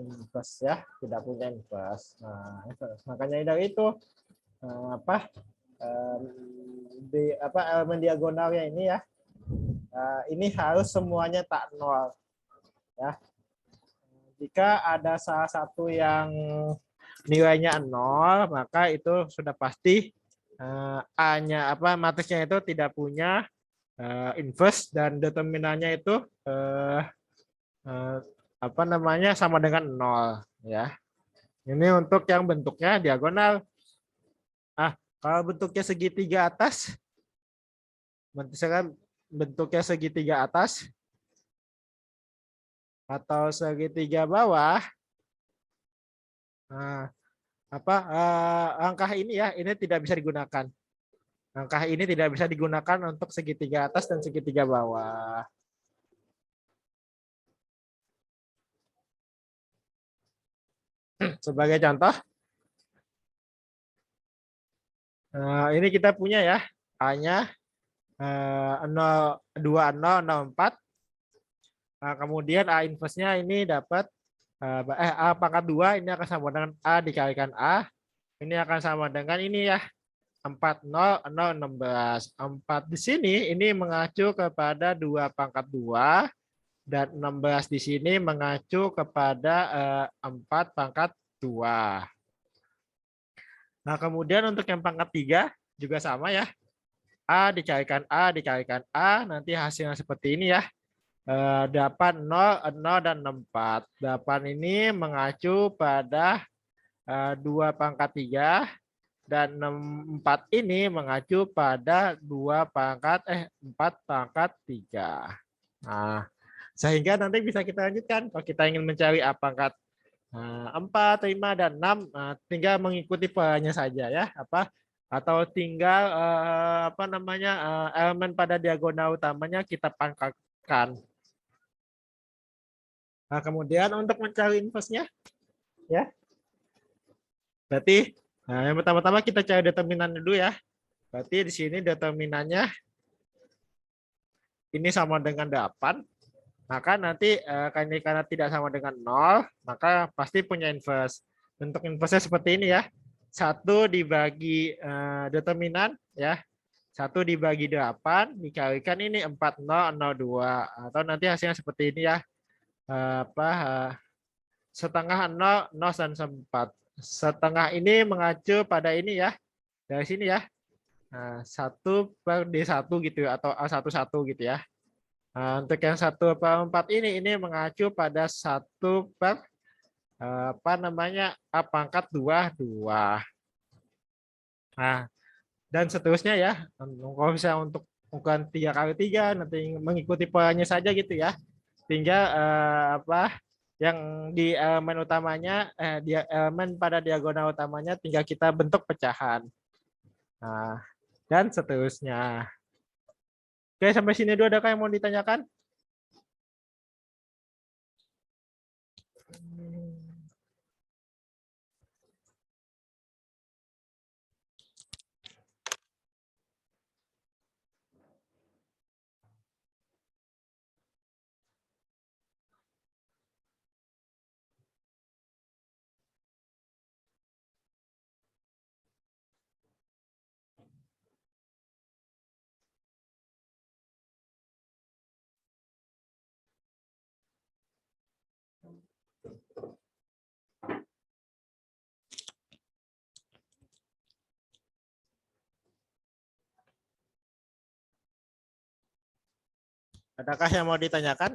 inverse ya, tidak punya inverse. Nah, makanya dari itu elemen diagonalnya ini ya, ini harus semuanya tak 0 ya. Jika ada salah satu yang nilainya 0, maka itu sudah pasti A-nya matriksnya itu tidak punya inverse dan determinannya itu sama dengan 0 ya. Ini untuk yang bentuknya diagonal. Kalau bentuknya segitiga atas, misalkan bentuknya segitiga atas atau segitiga bawah, angka ini ya, ini tidak bisa digunakan. Angka ini tidak bisa digunakan untuk segitiga atas dan segitiga bawah. Sebagai contoh, ini kita punya ya, A-nya 2004. Kemudian A inverse-nya ini dapat A pangkat 2 ini akan sama dengan A dikalikan A. Ini akan sama dengan ini ya, 4 di sini ini mengacu kepada 2 pangkat 2 dan 16 di sini mengacu kepada 4 pangkat 2. Nah, kemudian untuk yang pangkat 3 juga sama ya. A dikalikan A, nanti hasilnya seperti ini ya. 8, 0, 0, dan 4. 8 ini mengacu pada 2 pangkat 3 dan 4 ini mengacu pada 4 pangkat 3. Nah, sehingga nanti bisa kita lanjutkan. Kalau kita ingin mencari A pangkat 4, 5, dan 6, tinggal mengikuti polanya saja ya. Atau tinggal elemen pada diagonal utamanya kita pangkatkan. Nah, kemudian untuk mencari inverse-nya ya. Berarti yang pertama-tama kita cari determinan dulu ya. Berarti di sini determinannya ini sama dengan 8. Maka nanti karena tidak sama dengan 0, maka pasti punya inverse. Bentuk inverse-nya seperti ini ya. 1 dibagi determinan ya. 1 dibagi 8 dikalikan ini 4002, atau nanti hasilnya seperti ini ya. Setengah 0, 0 dan 4. Setengah ini mengacu pada ini ya. Dari sini ya. 1 per D1 gitu atau A11 gitu ya. Nah, untuk yang 1/4 ini mengacu pada 1/, apa namanya, A pangkat 2, 2. Nah, dan seterusnya ya. Kalau bisa untuk ukuran 3x3 nanti mengikuti polanya saja gitu ya. Tinggal apa yang di elemen utamanya, dia elemen pada diagonal utamanya tinggal kita bentuk pecahan. Nah, dan seterusnya. Oke, sampai sini dulu adakah yang mau ditanyakan? Adakah yang mau ditanyakan?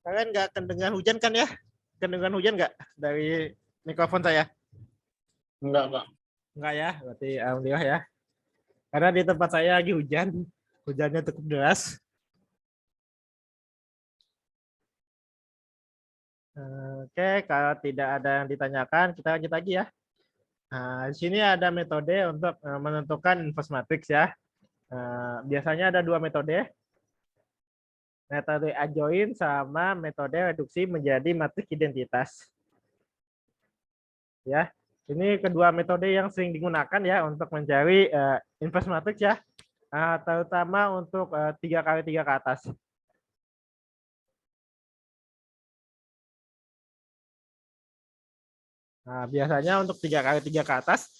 Kalian nggak kedengaran hujan kan ya? Kedengaran hujan nggak dari mikrofon saya? Enggak, Pak. Enggak ya, berarti alhamdulillah ya. Karena di tempat saya lagi hujan, hujannya cukup deras. Oke, kalau tidak ada yang ditanyakan, kita lanjut lagi ya. Nah, di sini ada metode untuk menentukan inverse matrix ya. Biasanya ada dua metode. Metode adjoint sama metode reduksi menjadi matriks identitas. Ya, ini kedua metode yang sering digunakan ya untuk mencari inverse matrix ya, terutama untuk 3x3 ke atas. Nah, biasanya untuk 3x3 ke atas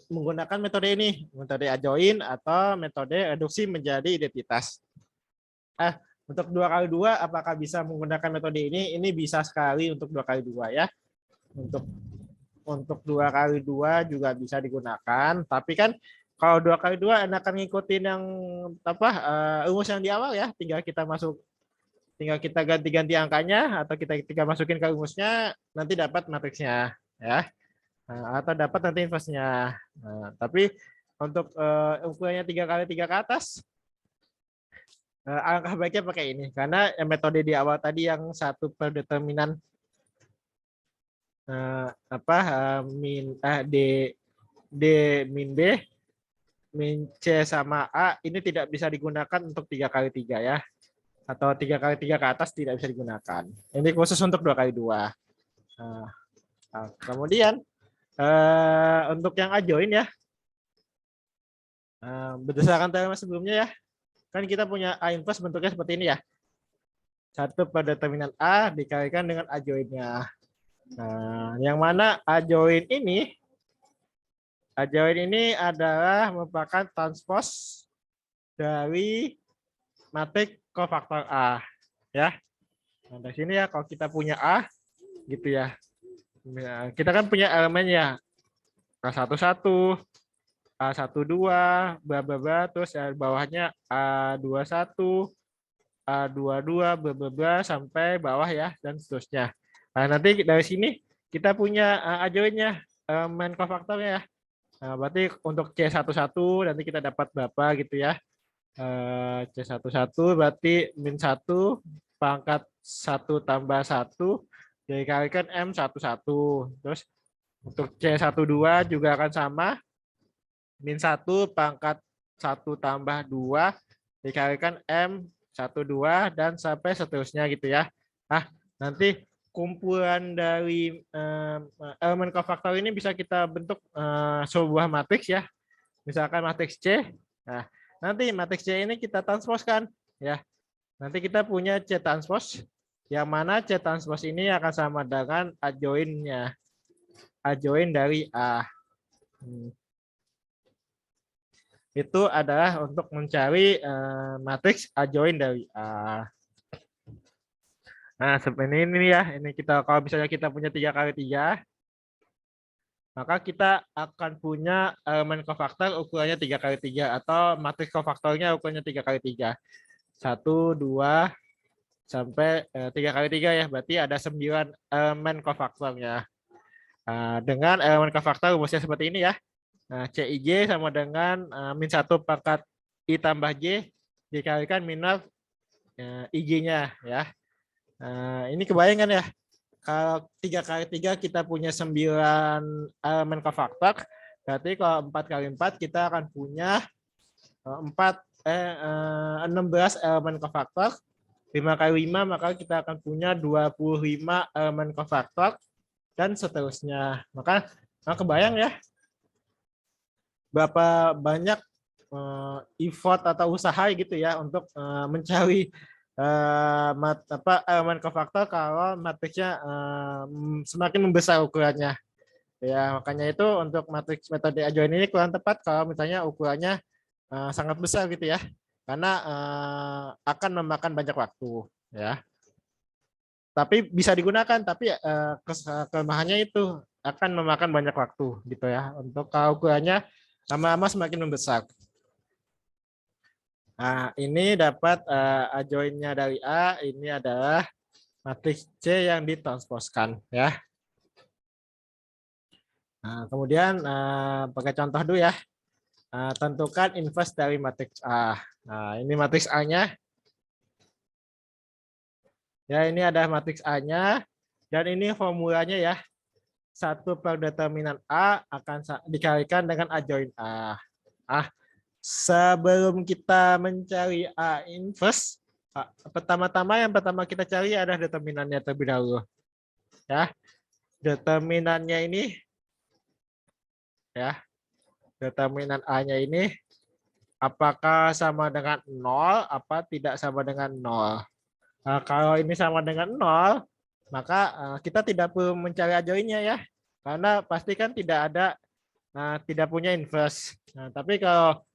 menggunakan metode ini, metode adjoint atau metode reduksi menjadi identitas. Untuk 2x2 apakah bisa menggunakan metode ini? Ini bisa sekali untuk 2x2 ya. Untuk 2x2 juga bisa digunakan, tapi kan kalau 2x2 enakan ngikutin yang apa rumus yang di awal ya, tinggal kita ganti-ganti angkanya atau kita masukin ke rumusnya, nanti dapat matriksnya ya. Atau dapat nanti inverse-nya. Nah, tapi untuk ukurannya 3x3 ke atas, alangkah baiknya pakai ini karena metode di awal tadi yang satu per determinan d d min b min c sama a ini tidak bisa digunakan untuk 3x3 ya, atau 3x3 ke atas tidak bisa digunakan. Ini khusus untuk 2x2. Kemudian untuk yang adjoint ya, berdasarkan teorema sebelumnya ya, kan kita punya A inverse bentuknya seperti ini ya. 1 per determinan A dikalikan dengan adjointnya. Nah, yang mana adjoint ini adalah merupakan transpose dari matriks kofaktor A ya. Nah, dari sini ya kalau kita punya A gitu ya. Kita kan punya elemennya A11, A12, bla bla bla, terus bawahnya A21, A22, bla bla bla sampai bawah ya dan seterusnya. Nah, nanti dari sini kita punya adjointnya, elemen kofaktornya ya. Nah, berarti untuk C11 nanti kita dapat berapa gitu ya. C11 berarti min 1 pangkat 1 tambah 1 dikalikan M11. Terus untuk C12 juga akan sama, min 1 pangkat 1 tambah 2 dikalikan M12 dan sampai seterusnya gitu ya. Nah, nanti kumpulan dari elemen kofaktor ini bisa kita bentuk sebuah matriks ya. Misalkan matriks C. Nah, nanti matriks C ini kita transposkan ya. Nanti kita punya C transpose yang mana C transpose ini akan sama dengan adjoint-nya. Adjoint dari A. Itu adalah untuk mencari matriks adjoint dari A. Nah, seperti ini ya. Ini kita kalau misalnya kita punya 3x3, maka kita akan punya elemen kofaktor ukurannya 3x3 atau matriks kofaktornya ukurannya 3x3. 1, 2, sampai 3x3 ya, berarti ada 9 elemen kofaktornya. Dengan elemen kofaktor rumusnya seperti ini ya. Nah, CIJ sama dengan min 1 pangkat I tambah J dikalikan minus IG-nya ya. Ini kebayang kan ya? Kalau 3x3 kita punya 9 elemen kofaktor, berarti kalau 4x4 kita akan punya 16 elemen kofaktor. 5x5 maka kita akan punya 25 elemen kofaktor dan seterusnya. Maka kebayang ya berapa banyak effort atau usaha gitu ya untuk mencari elemen kofaktor kalau matriksnya semakin membesar ukurannya. Ya, makanya itu untuk matriks metode adjoint ini kurang tepat kalau misalnya ukurannya sangat besar gitu ya. Karena akan memakan banyak waktu ya. Tapi bisa digunakan, tapi kelemahannya itu akan memakan banyak waktu gitu ya. Untuk kalau ukurannya lama-lama semakin membesar. Nah, ini dapat adjointnya dari A, ini adalah matriks C yang ditransposkan ya. Nah, kemudian pakai contoh dulu ya. Tentukan inverse dari matriks A. Nah, ini matriks A-nya. Ya, ini ada matriks A-nya. Dan ini formulanya ya. 1 per determinan A akan dikalikan dengan adjoint A. Sebelum kita mencari A inverse, pertama-tama yang pertama kita cari adalah determinannya terlebih dahulu. Ya. Determinannya ini ya. Determinan A-nya ini apakah sama dengan 0 apa tidak sama dengan 0. Nah, kalau ini sama dengan 0, maka kita tidak perlu mencari adjointnya ya. Karena pasti kan tidak ada, tidak punya inverse. Nah, tapi kalau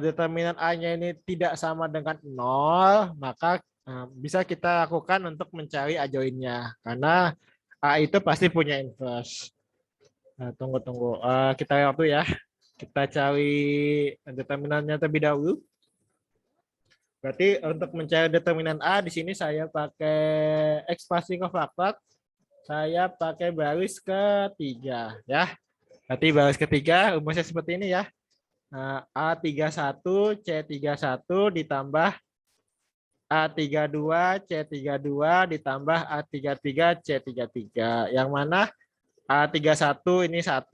determinan A-nya ini tidak sama dengan 0, maka bisa kita lakukan untuk mencari adjointnya. Karena A itu pasti punya inverse. Nah, tunggu. Kita lihat dulu ya. Kita cari determinannya terlebih dahulu. Berarti untuk mencari determinan A, di sini saya pakai ekspansi kofaktor. Saya pakai baris ketiga ya. Berarti baris ketiga rumusnya seperti ini ya. A31 C31 ditambah A32 C32 ditambah A33 C33. Yang mana A31 ini 1,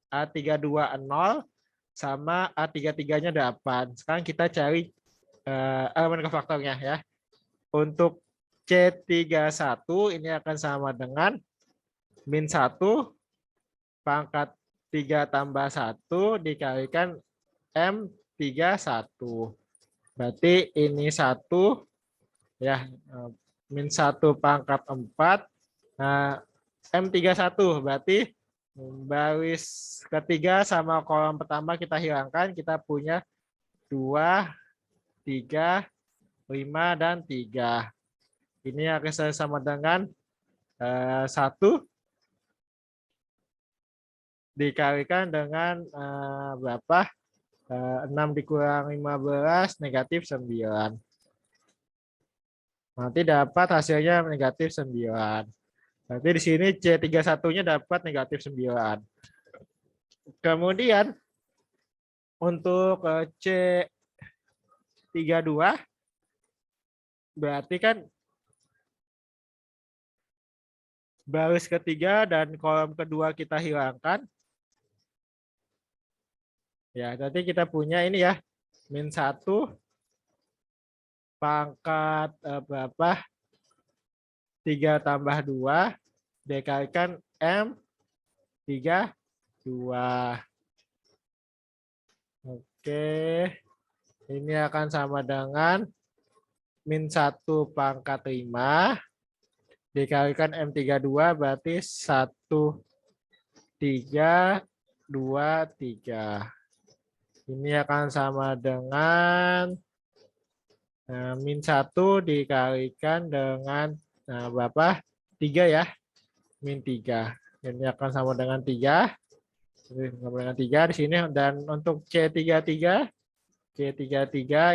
A32 0, sama A33-nya 8. Sekarang kita cari elemen kofaktornya ya. Untuk C31 ini akan sama dengan min 1 pangkat 3 tambah 1 dikalikan M31. Berarti ini 1 ya, min 1 pangkat 4. Nah, M31 berarti baris ketiga sama kolom pertama kita hilangkan, kita punya 2, 3, 5, dan 3. Ini akan sama dengan 1 dikalikan dengan berapa? 6 dikurang 15 negatif 9. Nanti dapat hasilnya negatif 9. Berarti di sini C31-nya dapat negatif 9. Kemudian untuk C32 berarti kan baris ketiga dan kolom kedua kita hilangkan. Ya, nanti kita punya ini ya, min 1 pangkat berapa? 3 tambah 2 dikalikan M32. Oke. Ini akan sama dengan min 1 pangkat 5 dikalikan M32 berarti 1, 3, 2, 3. Ini akan sama dengan min 1 dikalikan dengan berapa? 3 ya. Min 3. Ini akan sama dengan 3. sama dengan 3 di sini, dan untuk C33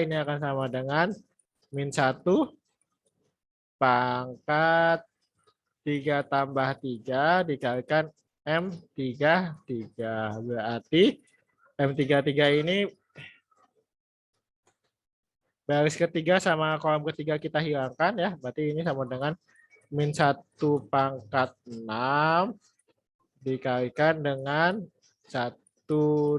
ini akan sama dengan min 1 pangkat 3 tambah 3 dikalikan M33. Berarti M33 ini baris ketiga sama kolom ketiga kita hilangkan ya. Berarti ini sama dengan min 1 pangkat 6 dikalikan dengan 1225.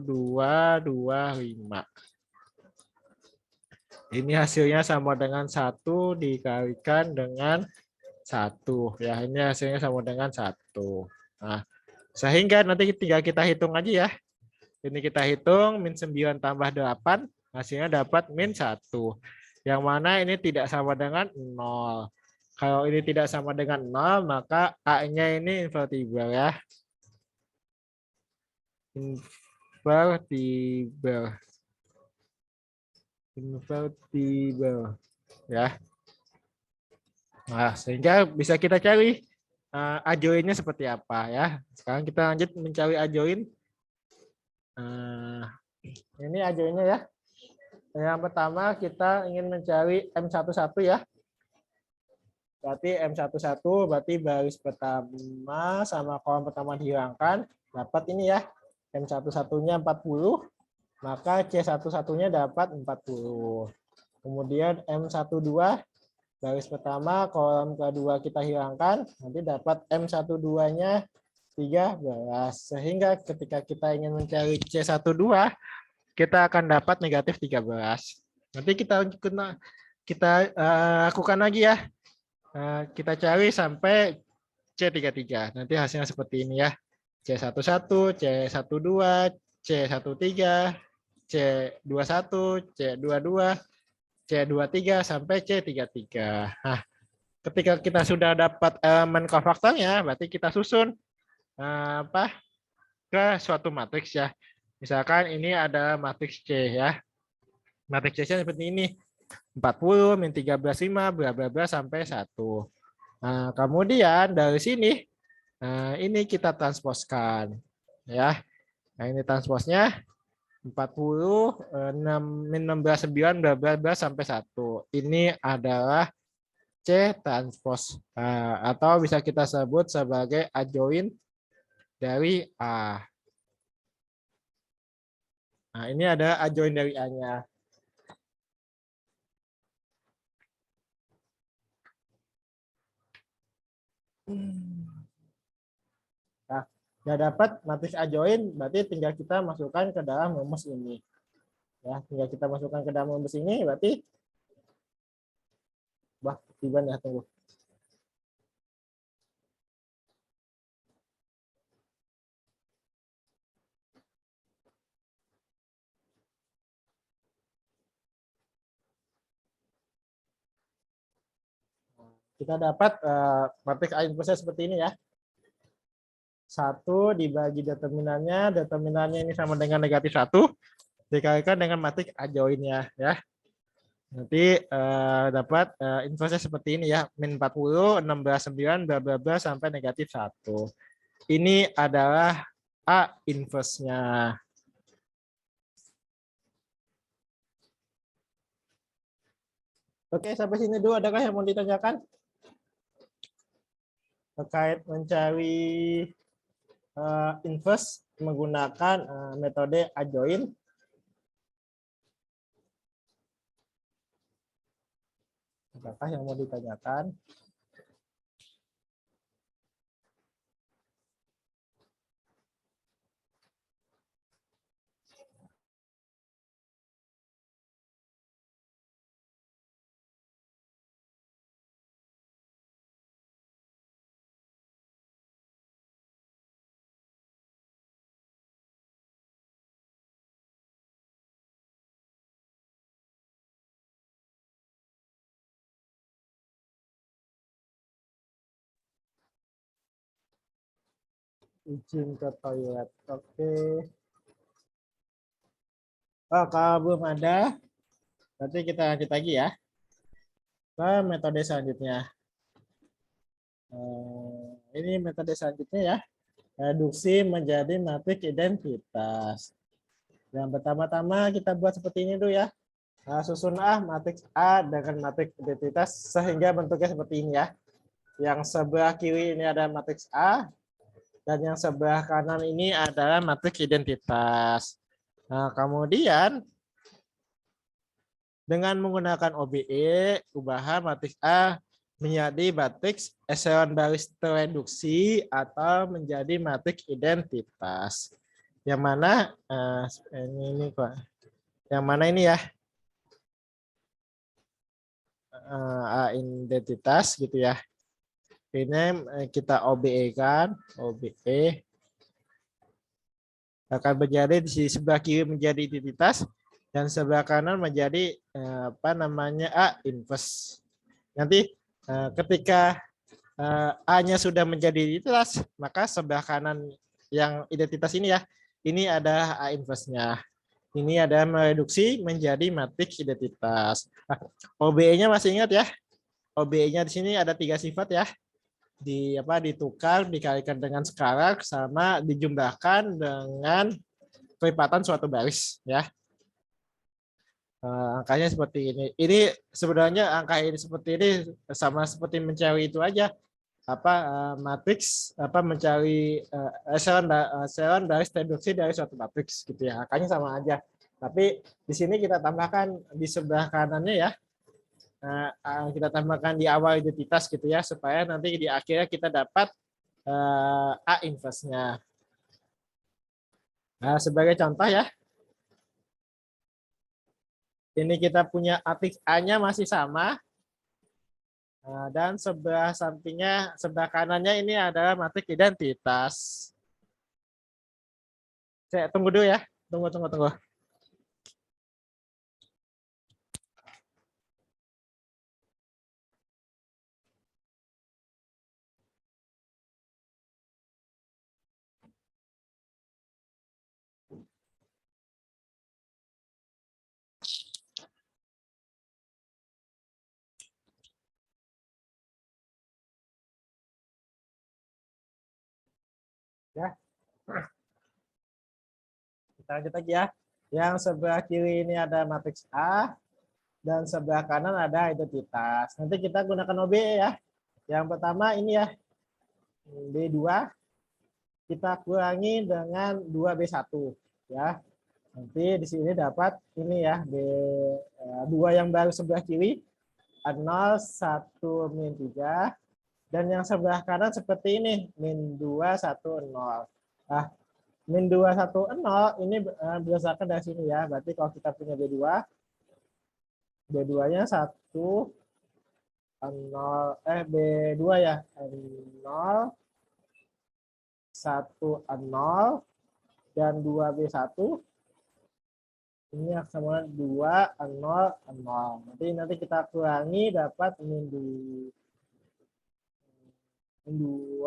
Ini hasilnya sama dengan 1 dikalikan dengan 1. Ya, ini hasilnya sama dengan 1. Nah, sehingga nanti tinggal kita hitung aja ya. Ini kita hitung min 9 tambah 8, hasilnya dapat min 1. Yang mana ini tidak sama dengan 0. Kalau ini tidak sama dengan 0, maka A-nya ini invertible ya. Invertible ya. Nah, sehingga bisa kita cari adjoinnya seperti apa ya. Sekarang kita lanjut mencari adjoin. Ini adjoinnya ya. Yang pertama kita ingin mencari M11 ya. Berarti M11 berarti baris pertama sama kolom pertama dihilangkan. Dapat ini ya. M11-nya 40. Maka C11-nya dapat 40. Kemudian M12 baris pertama, kolom kedua kita hilangkan, nanti dapat M12-nya 13. Sehingga ketika kita ingin mencari C12, kita akan dapat negatif 13. Nanti kita lakukan lagi ya. Kita cari sampai C33. Nanti hasilnya seperti ini ya. C11, C12, C13, C21, C22, C23 sampai C33. Nah, ketika kita sudah dapat elemen kofaktornya, berarti kita susun ke suatu matriks ya. Misalkan ini ada matriks C ya. Matriks C seperti ini. 40 min 13 5 bla bla bla sampai 1. Nah, kemudian dari sini ini kita transposkan ya. Nah, ini transposnya 40 min 16 9 bla bla bla sampai 1. Ini adalah C transpos atau bisa kita sebut sebagai adjoin dari A. Nah, ini ada adjoin dari A-nya. Nah, sudah dapat matriks adjoin, berarti tinggal kita masukkan ke dalam rumus ini. Ya, tinggal kita masukkan ke dalam rumus ini, berarti tiba ya, tunggu. Kita dapat matriks A inverse seperti ini ya. 1 dibagi determinannya ini sama dengan negatif 1, dikalikan dengan matriks adjoinnya ya. Nanti dapat inverse seperti ini ya, min 40, 16, 9, bla bla bla sampai negatif 1. Ini adalah A inverse-nya. Oke, sampai sini dulu. Adakah yang mau ditanyakan? Terkait mencari inverse menggunakan metode adjoin. Apakah yang mau ditanyakan? Izin ke toilet. Oke. Oh, kalau belum ada, nanti kita lanjut lagi ya ke metode selanjutnya. Ini metode selanjutnya ya. reduksi menjadi matriks identitas. Yang pertama-tama kita buat seperti ini dulu ya. Susun matriks A dengan matriks identitas sehingga bentuknya seperti ini ya. Yang sebelah kiri ini ada matriks A dan yang sebelah kanan ini adalah matriks identitas. Nah, kemudian dengan menggunakan OBE, ubah matriks A menjadi matriks echelon baris tereduksi atau menjadi matriks identitas. Yang mana ini kok? Yang mana ini ya? Identitas gitu ya. Ini kita OBE kan, OBE akan menjadi di sebelah kiri menjadi identitas dan sebelah kanan menjadi apa namanya inverse. Nanti ketika A-nya sudah menjadi identitas, maka sebelah kanan yang identitas ini ya, ini ada A inverse-nya. Ini ada mereduksi menjadi matriks identitas. OBE-nya masih ingat ya? OBE-nya di sini ada 3 sifat ya. Ditukar, dikalikan dengan skalar, sama dijumlahkan dengan kelipatan suatu baris ya. Angkanya seperti ini. Ini sebenarnya angka ini seperti ini sama seperti mencari itu aja. Matriks mencari echelon baris reduksi dari suatu matriks gitu ya. Angkanya sama aja. Tapi di sini kita tambahkan di sebelah kanannya ya. Kita tambahkan di awal identitas gitu ya supaya nanti di akhirnya kita dapat A inverse-nya. Nah, sebagai contoh ya. Ini kita punya matriks A-nya masih sama. Dan sebelah sampingnya, sebelah kanannya ini adalah matriks identitas. Saya tunggu dulu ya. Tunggu. Ya. Kita lanjut lagi ya. Yang sebelah kiri ini ada matriks A dan sebelah kanan ada identitas. Nanti kita gunakan OBE ya. Yang pertama ini ya. B2 kita kurangi dengan 2B1 ya. Nanti di sini dapat ini ya B2 yang baru sebelah kiri 0, 1, min 3. Dan yang sebelah kanan seperti ini, min 2, 1, 0. Nah, min 2, 1, 0 ini berdasarkan dari sini ya. Berarti kalau kita punya B2, B2-nya 1, 0, B2 ya, 0, 1, 0, dan 2B1. Ini sama 2, 0, 0. Nanti kita kurangi dapat min 2, 1,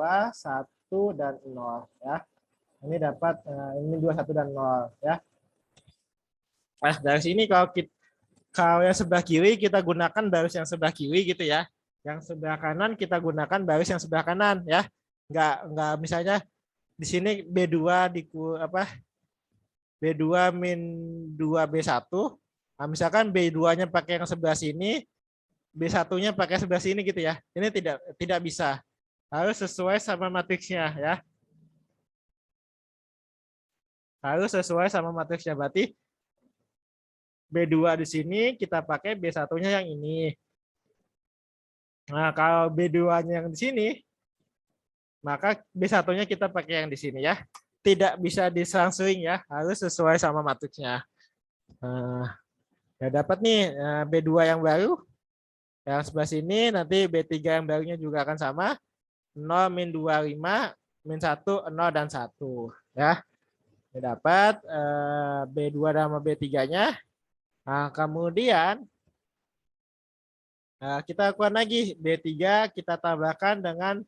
dan 0 ya. Ini dapat ini 2, 1, dan 0 ya. Nah, dari sini kalau yang sebelah kiri kita gunakan baris yang sebelah kiri gitu ya. Yang sebelah kanan kita gunakan baris yang sebelah kanan ya. Enggak misalnya di sini B2 B2 min 2B1. Nah, misalkan B2-nya pakai yang sebelah sini, B1-nya pakai sebelah sini gitu ya. Ini tidak bisa. Harus sesuai sama matriksnya ya. Harus sesuai sama matriksnya. Berarti B2 di sini kita pakai B1-nya yang ini. Nah, kalau B2-nya yang di sini, maka B1-nya kita pakai yang di sini ya. Tidak bisa diselang-seling ya, harus sesuai sama matriksnya. Ya dapat nih B2 yang baru. Yang sebelah sini nanti B3 yang barunya juga akan sama. 0, min 25, min 1, 0, dan 1. Ya. Ini dapat B2 sama B3-nya. Nah, kemudian kita lakukan lagi. B3 kita tambahkan dengan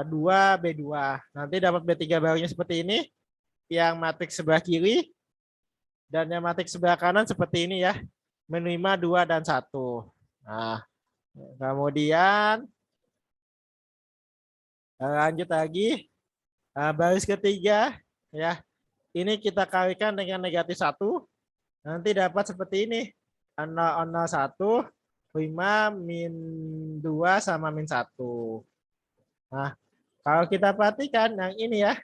2B2. Nanti dapat B3 barunya seperti ini. Yang matriks sebelah kiri. Dan yang matriks sebelah kanan seperti ini ya. Min 5, 2, dan 1. Nah, kemudian lanjut lagi. Baris ketiga, ya, ini kita kalikan dengan negatif 1. Nanti dapat seperti ini. 0,01, 5, min 2, sama min 1. Nah, kalau kita perhatikan yang ini ya,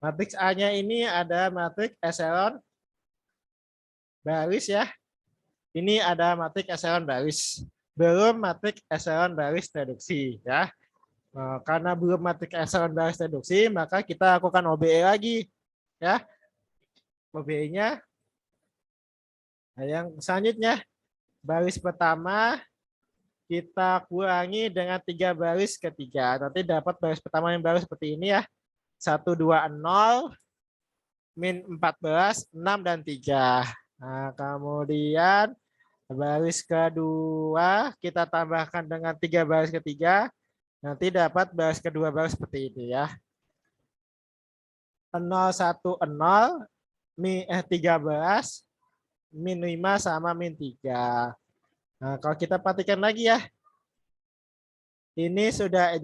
matriks A-nya ini ada matriks echelon baris ya. Ini ada matriks echelon baris. Belum matriks echelon baris reduksi ya. Karena belum matriks echelon baris reduksi, maka kita lakukan OBE lagi ya. OBE-nya yang selanjutnya, baris pertama kita kurangi dengan 3 baris ketiga. Nanti dapat baris pertama yang baru seperti ini ya. 1, 2, 0, min 14, 6, dan 3. Nah, kemudian baris kedua kita tambahkan dengan 3 baris ketiga. Nanti dapat baris kedua baru seperti ini ya. 0, 1, 0, 13, min 5, sama min 3. Nah, kalau kita perhatikan lagi ya, ini sudah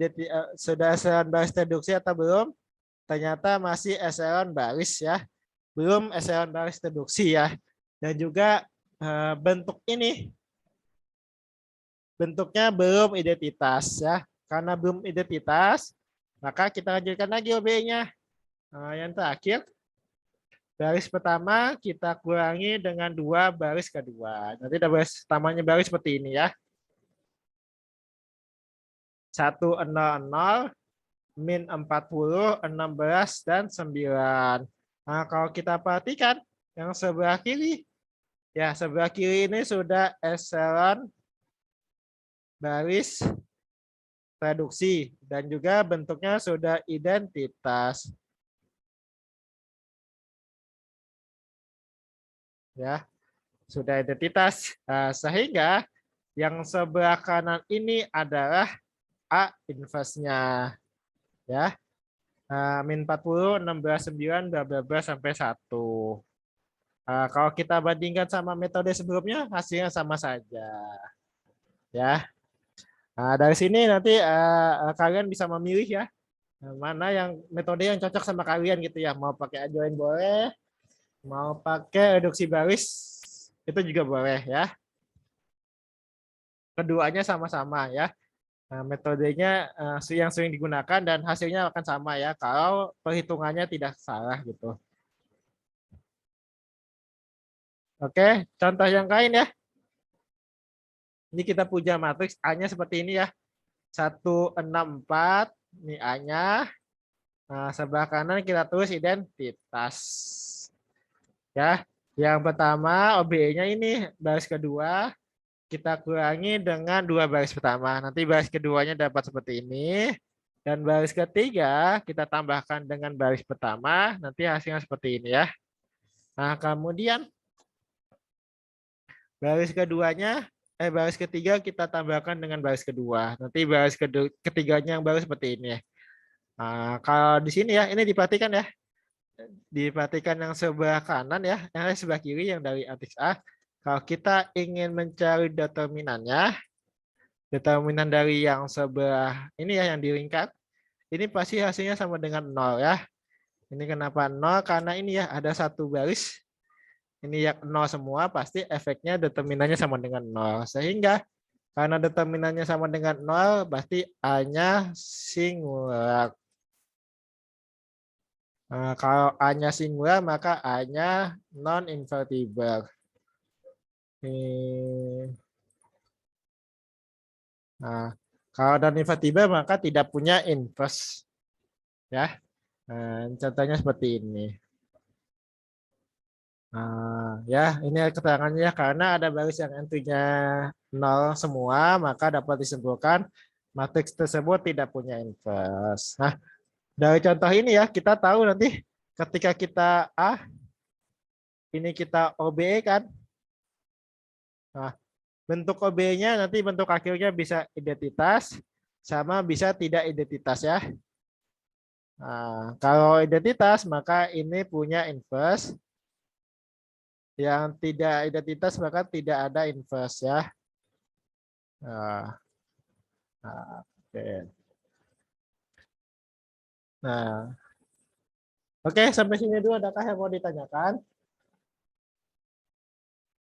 echelon baris reduksi atau belum? Ternyata masih echelon baris ya, belum echelon baris reduksi ya. Dan juga bentuk ini, bentuknya belum identitas ya. Karena belum identitas, maka kita lanjutkan lagi OB-nya. Yang terakhir, baris pertama kita kurangi dengan 2 baris kedua. Nanti ada baris pertamanya baris seperti ini ya. 1, 0, 0, min 40, 16, dan 9. Nah, kalau kita perhatikan yang sebelah kiri, ya sebelah kiri ini sudah echelon baris reduksi dan juga bentuknya sudah identitas. Ya, sudah identitas. Sehingga yang sebelah kanan ini adalah A inverse-nya. Ya. Min 40, 16, 9, bla bla bla sampai 1. Kalau kita bandingkan sama metode sebelumnya, hasilnya sama saja. Ya. Dari sini nanti kalian bisa memilih ya, mana yang metode yang cocok sama kalian gitu ya. Mau pakai adjoint boleh, mau pakai reduksi baris itu juga boleh ya. Keduanya sama-sama ya. Metodenya yang sering digunakan dan hasilnya akan sama ya kalau perhitungannya tidak salah gitu. Oke, contoh yang lain ya. Ini kita punya matriks A-nya seperti ini ya. 1, 6, 4, ini A-nya. Nah, sebelah kanan kita tulis identitas. Ya, yang pertama OBE-nya ini baris kedua kita kurangi dengan 2 baris pertama. Nanti baris keduanya dapat seperti ini. Dan baris ketiga kita tambahkan dengan baris pertama. Nanti hasilnya seperti ini ya. Nah, kemudian baris keduanya, baris ketiga kita tambahkan dengan baris kedua. Nanti baris ketiganya yang baru seperti ini. Nah, kalau di sini ya, ini diperhatikan ya. Diperhatikan yang sebelah kanan ya, yang sebelah kiri yang dari matriks A. Kalau kita ingin mencari determinannya, determinan dari yang sebelah ini ya yang dilingkar, ini pasti hasilnya sama dengan 0 ya. Ini kenapa 0? Karena ini ya ada satu baris. Ini yang 0 semua, pasti efeknya determinannya sama dengan 0. Sehingga karena determinannya sama dengan 0, pasti A-nya singular. Nah, kalau A-nya singular, maka A-nya non-invertible. Nah, kalau non-invertible, maka tidak punya inverse. Ya, nah, contohnya seperti ini. Nah, ya, ini keterangannya karena ada baris yang entry-nya 0 semua, maka dapat disimpulkan matriks tersebut tidak punya inverse. Nah, dari contoh ini ya, kita tahu nanti ketika kita A, ini kita OBE kan. Nah, bentuk OBE-nya nanti bentuk akhirnya bisa identitas, sama bisa tidak identitas ya. Nah, kalau identitas, maka ini punya inverse. Yang tidak identitas, maka tidak ada inverse ya. Nah, oke. Nah, oke, sampai sini dulu. Adakah yang mau ditanyakan?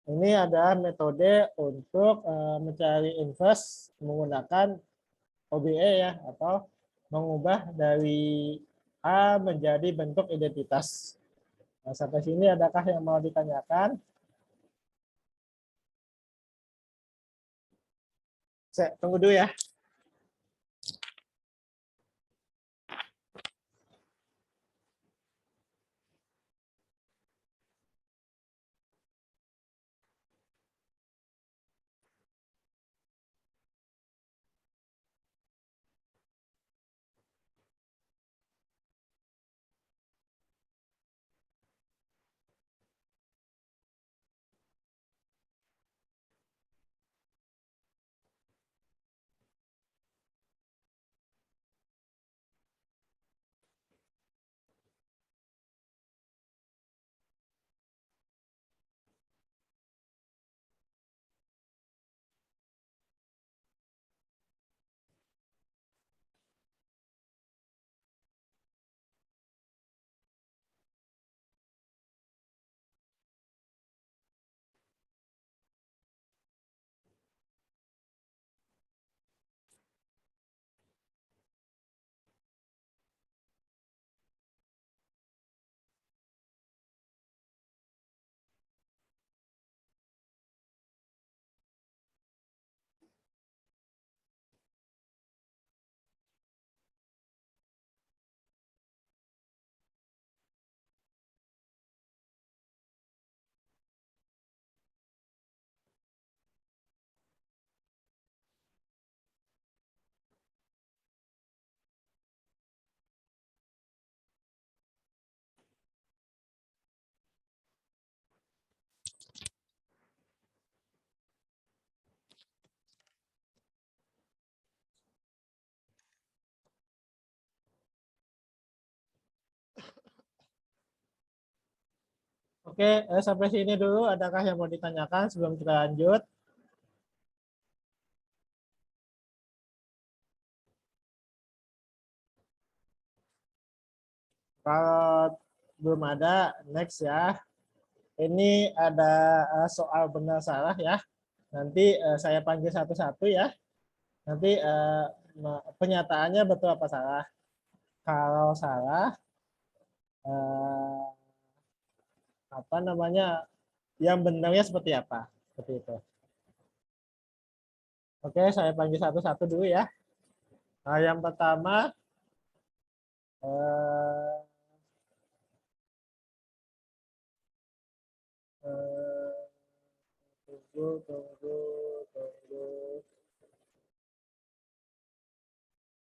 Ini ada metode untuk mencari inverse menggunakan OBE ya, atau mengubah dari A menjadi bentuk identitas. Nah, sampai sini adakah yang mau ditanyakan? Saya tunggu dulu ya. Oke, sampai sini dulu. Adakah yang mau ditanyakan sebelum kita lanjut? Kalau belum ada, next ya. Ini ada soal benar salah ya. Nanti saya panggil satu-satu ya. Nanti penyataannya betul apa salah. Kalau salah, eh, apa namanya, yang benarnya seperti apa? Seperti itu. Oke, saya panggil satu-satu dulu ya. Nah, yang pertama, eh, eh, tunggu.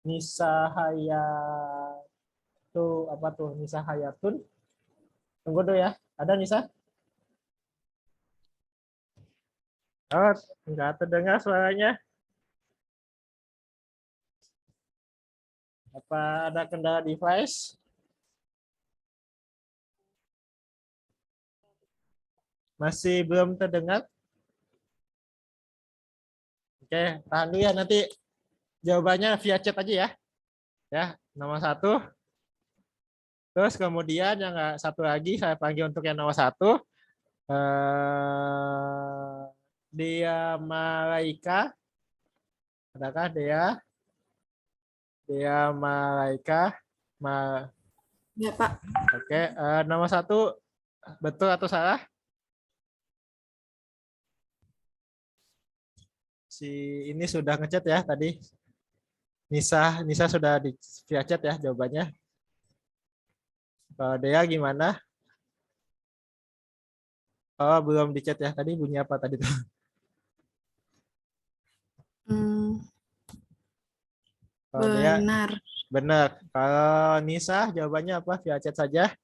Nisa Hayatu, apa tuh? Nisa Hayatun. Tunggu dulu ya. Ada Nisa? Oh, enggak terdengar suaranya. Apa ada kendala device? Masih belum terdengar? Oke, tahan dulu ya. Nanti jawabannya via chat aja ya. Ya, nomor satu. Terus kemudian yang satu lagi saya panggil untuk yang nomor satu. Dia Malaika. Adakah dia? Dia Malaika. Ma Ya, Pak. Oke, nomor satu betul atau salah? Si ini sudah ngechat ya tadi. Nisa sudah di via chat ya jawabannya. Kalau dia gimana? Oh, belum di chat ya. Tadi bunyi apa tadi tuh? Kalau dia Benar. benar. Kalau Nisa jawabannya apa? Via chat saja.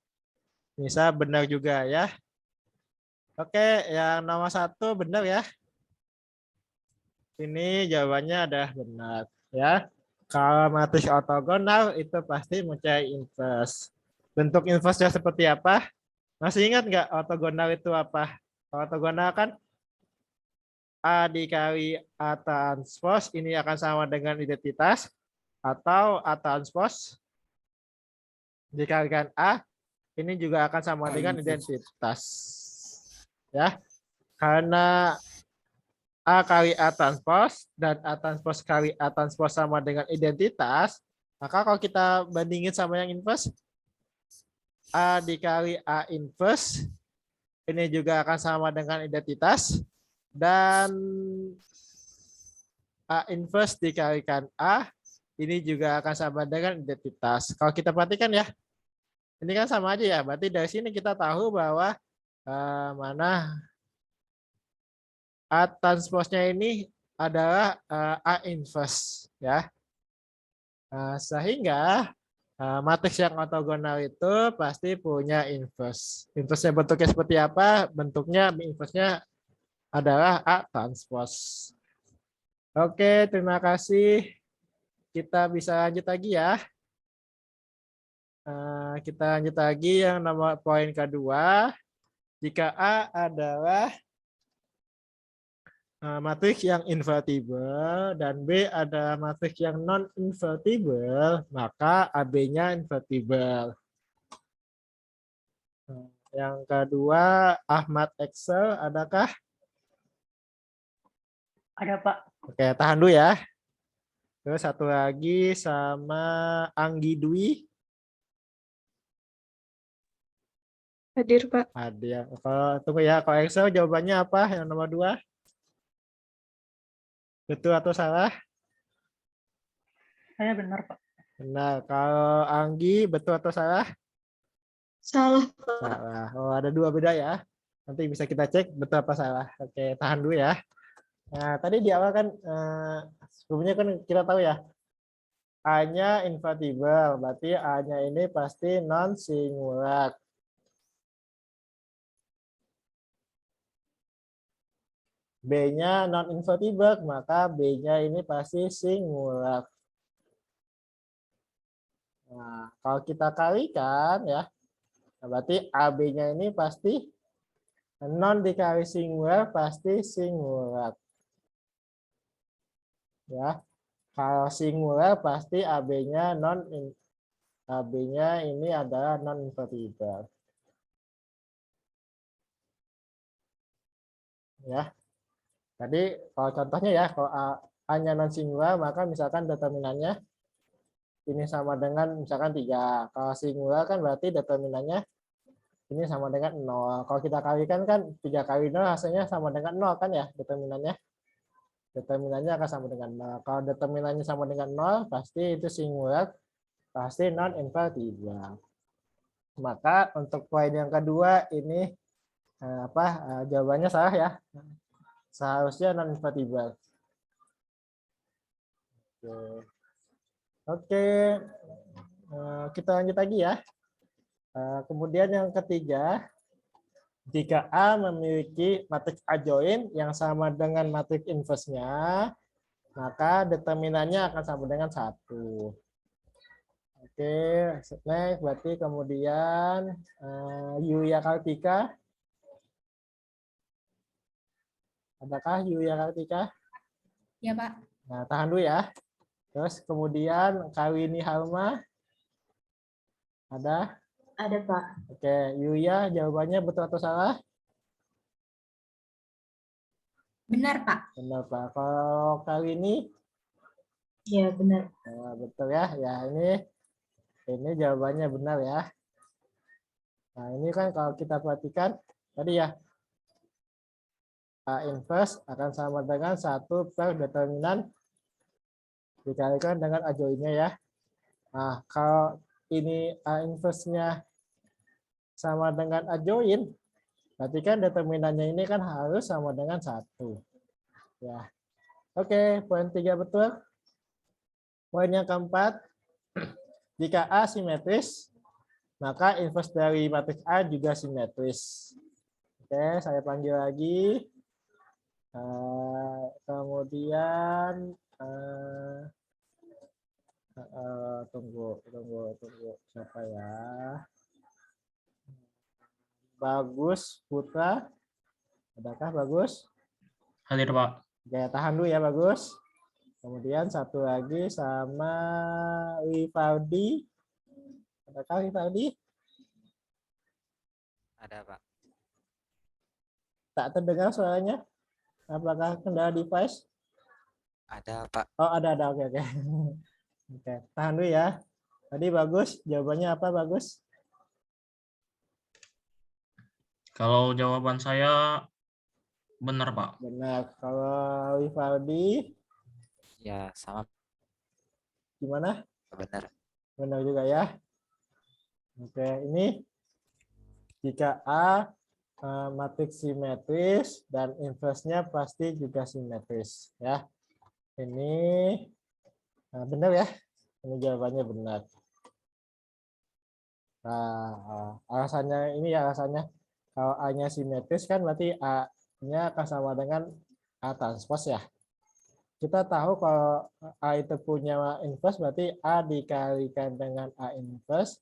Nisa benar juga ya. Oke, yang nomor satu benar ya. Ini jawabannya ada benar ya. Kalau matriks ortogonal itu pasti mencari inverse. Bentuk inverse-nya seperti apa? Masih ingat nggak ortogonal itu apa? Ortogonal kan A dikali A transpose ini akan sama dengan identitas atau A transpose dikalikan A, ini juga akan sama dengan identitas. Ya, karena A kali A transpose dan A transpose kali A transpose sama dengan identitas, maka kalau kita bandingin sama yang inverse, A dikali A inverse, ini juga akan sama dengan identitas, dan A inverse dikalikan A, ini juga akan sama dengan identitas. Kalau kita perhatikan ya, ini kan sama aja ya, berarti dari sini kita tahu bahwa mana A transpose-nya ini adalah A inverse ya. Sehingga matriks yang ortogonal itu pasti punya inverse. Inverse-nya bentuknya seperti apa? Bentuknya inverse-nya adalah A transpose. Oke, terima kasih. Kita bisa lanjut lagi ya. Kita lanjut lagi yang nomor poin kedua. Jika A adalah matriks yang invertible dan B adalah matriks yang non-invertible, maka AB-nya invertible. Yang kedua, Ahmad Excel, adakah? Ada, Pak. Oke, tahan dulu ya. Terus satu lagi sama Anggi Dwi. Hadir, Pak. Hadir. Kalau tunggu ya, kalau Excel jawabannya apa? Yang nomor 2? Betul atau salah? Saya benar, Pak. Benar. Kalau Anggi, betul atau salah? Salah, Pak. Salah. Oh, ada 2 beda ya. Nanti bisa kita cek betul apa salah. Oke, tahan dulu ya. Nah, tadi di awal kan sebelumnya kan kita tahu ya. A-nya invertible, berarti A-nya ini pasti non singular. B-nya non invertible, maka B-nya ini pasti singular. Nah, kalau kita kalikan ya, berarti AB-nya ini pasti non dikali singular pasti singular. Ya. Kalau singular pasti AB-nya AB-nya ini adalah non invertible. Ya. Tadi kalau contohnya ya, kalau A-nya non singular, maka misalkan determinannya ini sama dengan misalkan 3. Kalau singular kan berarti determinannya ini sama dengan 0. Kalau kita kalikan kan 3 kali 0 hasilnya sama dengan 0 kan ya determinannya. Determinannya akan sama dengan 0. Kalau determinannya sama dengan 0, pasti itu singular, pasti non invertible. Maka untuk poin yang kedua ini jawabannya salah ya. Seharusnya non invertible. Oke. Kita lanjut lagi ya. Kemudian yang ketiga, jika A memiliki matriks adjoin yang sama dengan matriks inverse-nya, maka determinannya akan sama dengan 1. Oke, next berarti kemudian Yulia Kartika. Adakah Yulia Kartika? Ya, Pak. Nah, tahan dulu ya. Terus kemudian Kawini Halma. Ada? Ada, Pak. Oke, Yulia jawabannya betul atau salah? Benar, Pak. Benar, Pak. Kalau Kawini? Ya, benar. Nah, betul ya. Ya, ini jawabannya benar ya. Nah, ini kan kalau kita perhatikan tadi ya, A inverse akan sama dengan 1 per determinan dikalikan dengan adjoinnya ya. Nah, kalau ini A inverse-nya sama dengan adjoin, berarti kan determinannya ini kan harus sama dengan 1. Ya. Oke, poin 3 betul. Poin yang keempat, jika A simetris, maka inverse dari matriks A juga simetris. Oke, saya panggil lagi. Kemudian tunggu siapa ya? Bagus Putra, adakah Bagus? Hadir, Pak. Oke, tahan dulu ya Bagus. Kemudian satu lagi sama Wivaldi, Adakah Rivaldi? Ada, Pak. Tak terdengar suaranya? Apakah kendala device? Ada, Pak. Oh, ada. Oke. Oke, tahan dulu ya. Tadi bagus. Jawabannya apa, bagus? Kalau jawaban saya benar, Pak. Benar. Kalau Rivaldi, Ya, sama gimana? benar. Benar juga ya. Oke, ini jika A matriks simetris dan inversnya pasti juga simetris ya. Ini benar ya. Ini jawabannya benar. Nah, alasannya ini ya alasannya kalau A-nya simetris kan berarti A-nya akan sama dengan A transpose ya. Kita tahu kalau A itu punya inverse berarti A dikalikan dengan A inverse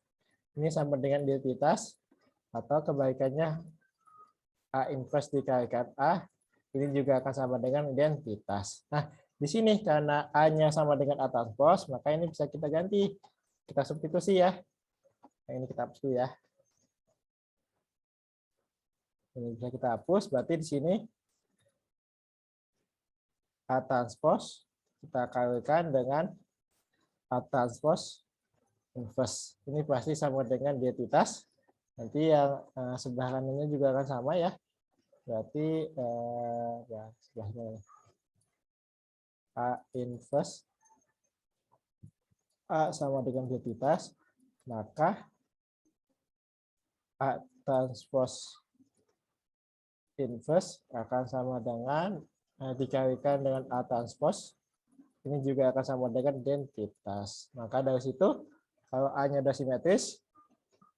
ini sama dengan identitas atau kebalikannya A inverse dikalikan A ini juga akan sama dengan identitas. Nah, di sini karena A-nya sama dengan A transpose maka ini bisa kita ganti. Kita substitusi ya. Nah, ini kita hapus dulu ya. Ini bisa kita hapus berarti di sini A transpose kita kalikan dengan A transpose inverse. Ini pasti sama dengan identitas. Nanti yang sebelah kanannya juga akan sama ya. Berarti ya sebelahnya A inverse A sama dengan identitas, maka A transpose inverse akan sama dengan dikalikan dengan A transpose. Ini juga akan sama dengan identitas. Maka dari situ, kalau A-nya sudah simetris,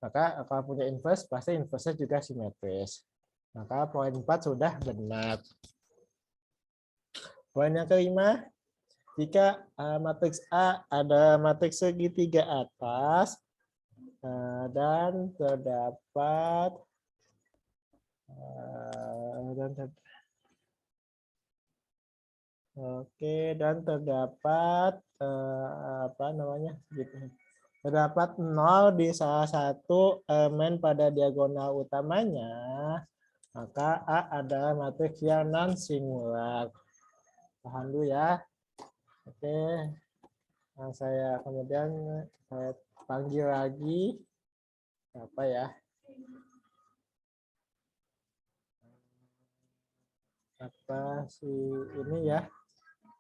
maka kalau punya inverse, pasti inverse-nya juga simetris. Maka poin 4 sudah benar. Poin yang kelima, jika matriks A ada matriks segitiga atas dan terdapat dan terdapat apa namanya gitu. Terdapat 0 di salah satu elemen pada diagonal utamanya, maka A adalah matriks yang non singular. Tahan dulu ya. Oke. Nah, saya kemudian saya panggil lagi apa ya? Apa sih ini ya?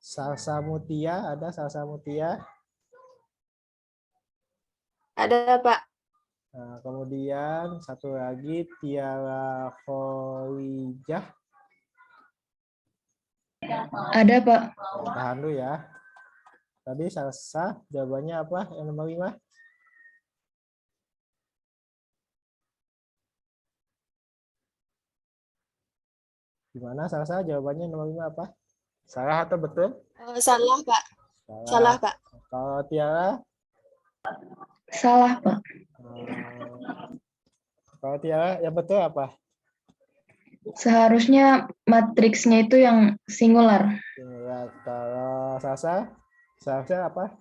Salsa Mutia, ada Salsa Mutia? Ada, Pak. Nah, kemudian satu lagi Tiara Kholijah. Ada, Pak. Tahan dulu ya. Tadi Salsa jawabannya apa? Yang nomor 5? Gimana Salsa jawabannya nomor 5 apa? Salah atau betul? Salah, Pak. Salah, Pak. Kalau Tiara? Salah, Pak. Kalau Tiara yang betul apa? Seharusnya matriksnya itu yang singular. Ya, kalau Salsa? Seharusnya apa?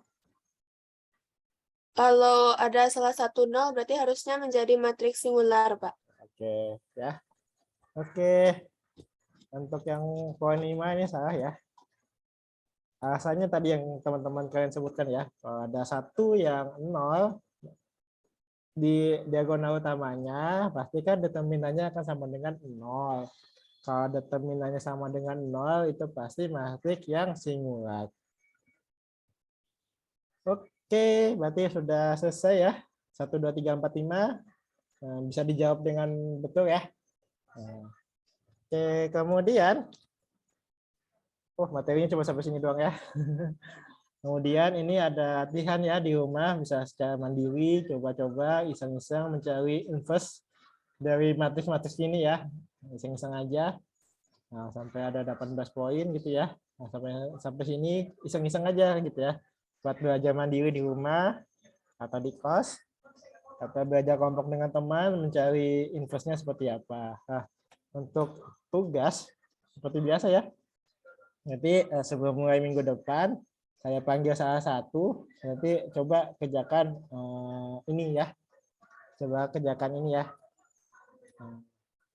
Kalau ada salah satu nol berarti harusnya menjadi matriks singular, Pak. Oke, ya. Oke. Untuk yang poin 5 ini salah ya. Alasannya tadi yang teman-teman kalian sebutkan ya. Kalau ada satu yang 0 di diagonal utamanya, pastikan determinannya akan sama dengan 0. Kalau determinannya sama dengan 0, itu pasti matriks yang singular. Oke, berarti sudah selesai ya. 1, 2, 3, 4, 5. Bisa dijawab dengan betul ya. Oke, kemudian materinya cuma sampai sini doang ya. Kemudian ini ada latihan ya di rumah, bisa secara mandiri coba-coba iseng-iseng mencari inverse dari matriks-matriks ini ya. Iseng-iseng aja. Nah, sampai ada 18 poin gitu ya. Nah, sampai sini iseng-iseng aja gitu ya. Buat belajar mandiri di rumah atau di kos atau belajar kelompok dengan teman mencari inverse-nya seperti apa. Nah, untuk tugas seperti biasa ya. Nanti sebelum mulai minggu depan Saya panggil salah satu, nanti coba kerjakan ini ya. Coba kerjakan ini ya.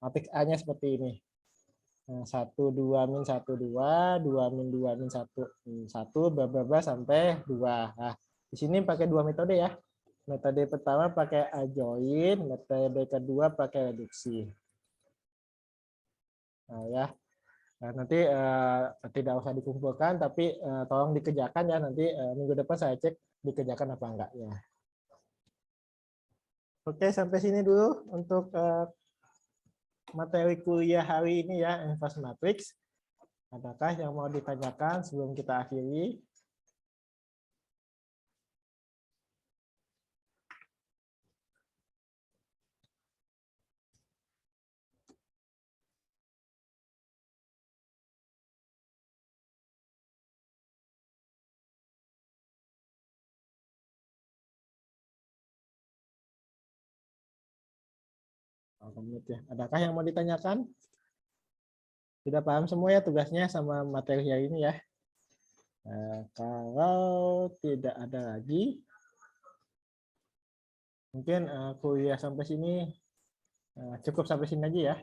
Matriks A-nya seperti ini. 1, 2, min 1, 2, 2, min 2, min 1, 1, bla bla bla sampai 2. Nah, di sini pakai 2 metode ya. Metode pertama pakai adjoin, metode kedua pakai reduksi. Nah, ya. Nah, nanti tidak usah dikumpulkan, tapi tolong dikerjakan ya. Nanti minggu depan saya cek dikerjakan apa enggak ya. Oke, sampai sini dulu untuk materi kuliah hari ini ya, inverse matrix. Adakah yang mau ditanyakan sebelum kita akhiri? Ya. Adakah yang mau ditanyakan? Sudah paham semua ya tugasnya sama materi hari ini ya. Kalau tidak ada lagi, mungkin kuliah sampai sini cukup sampai sini aja ya.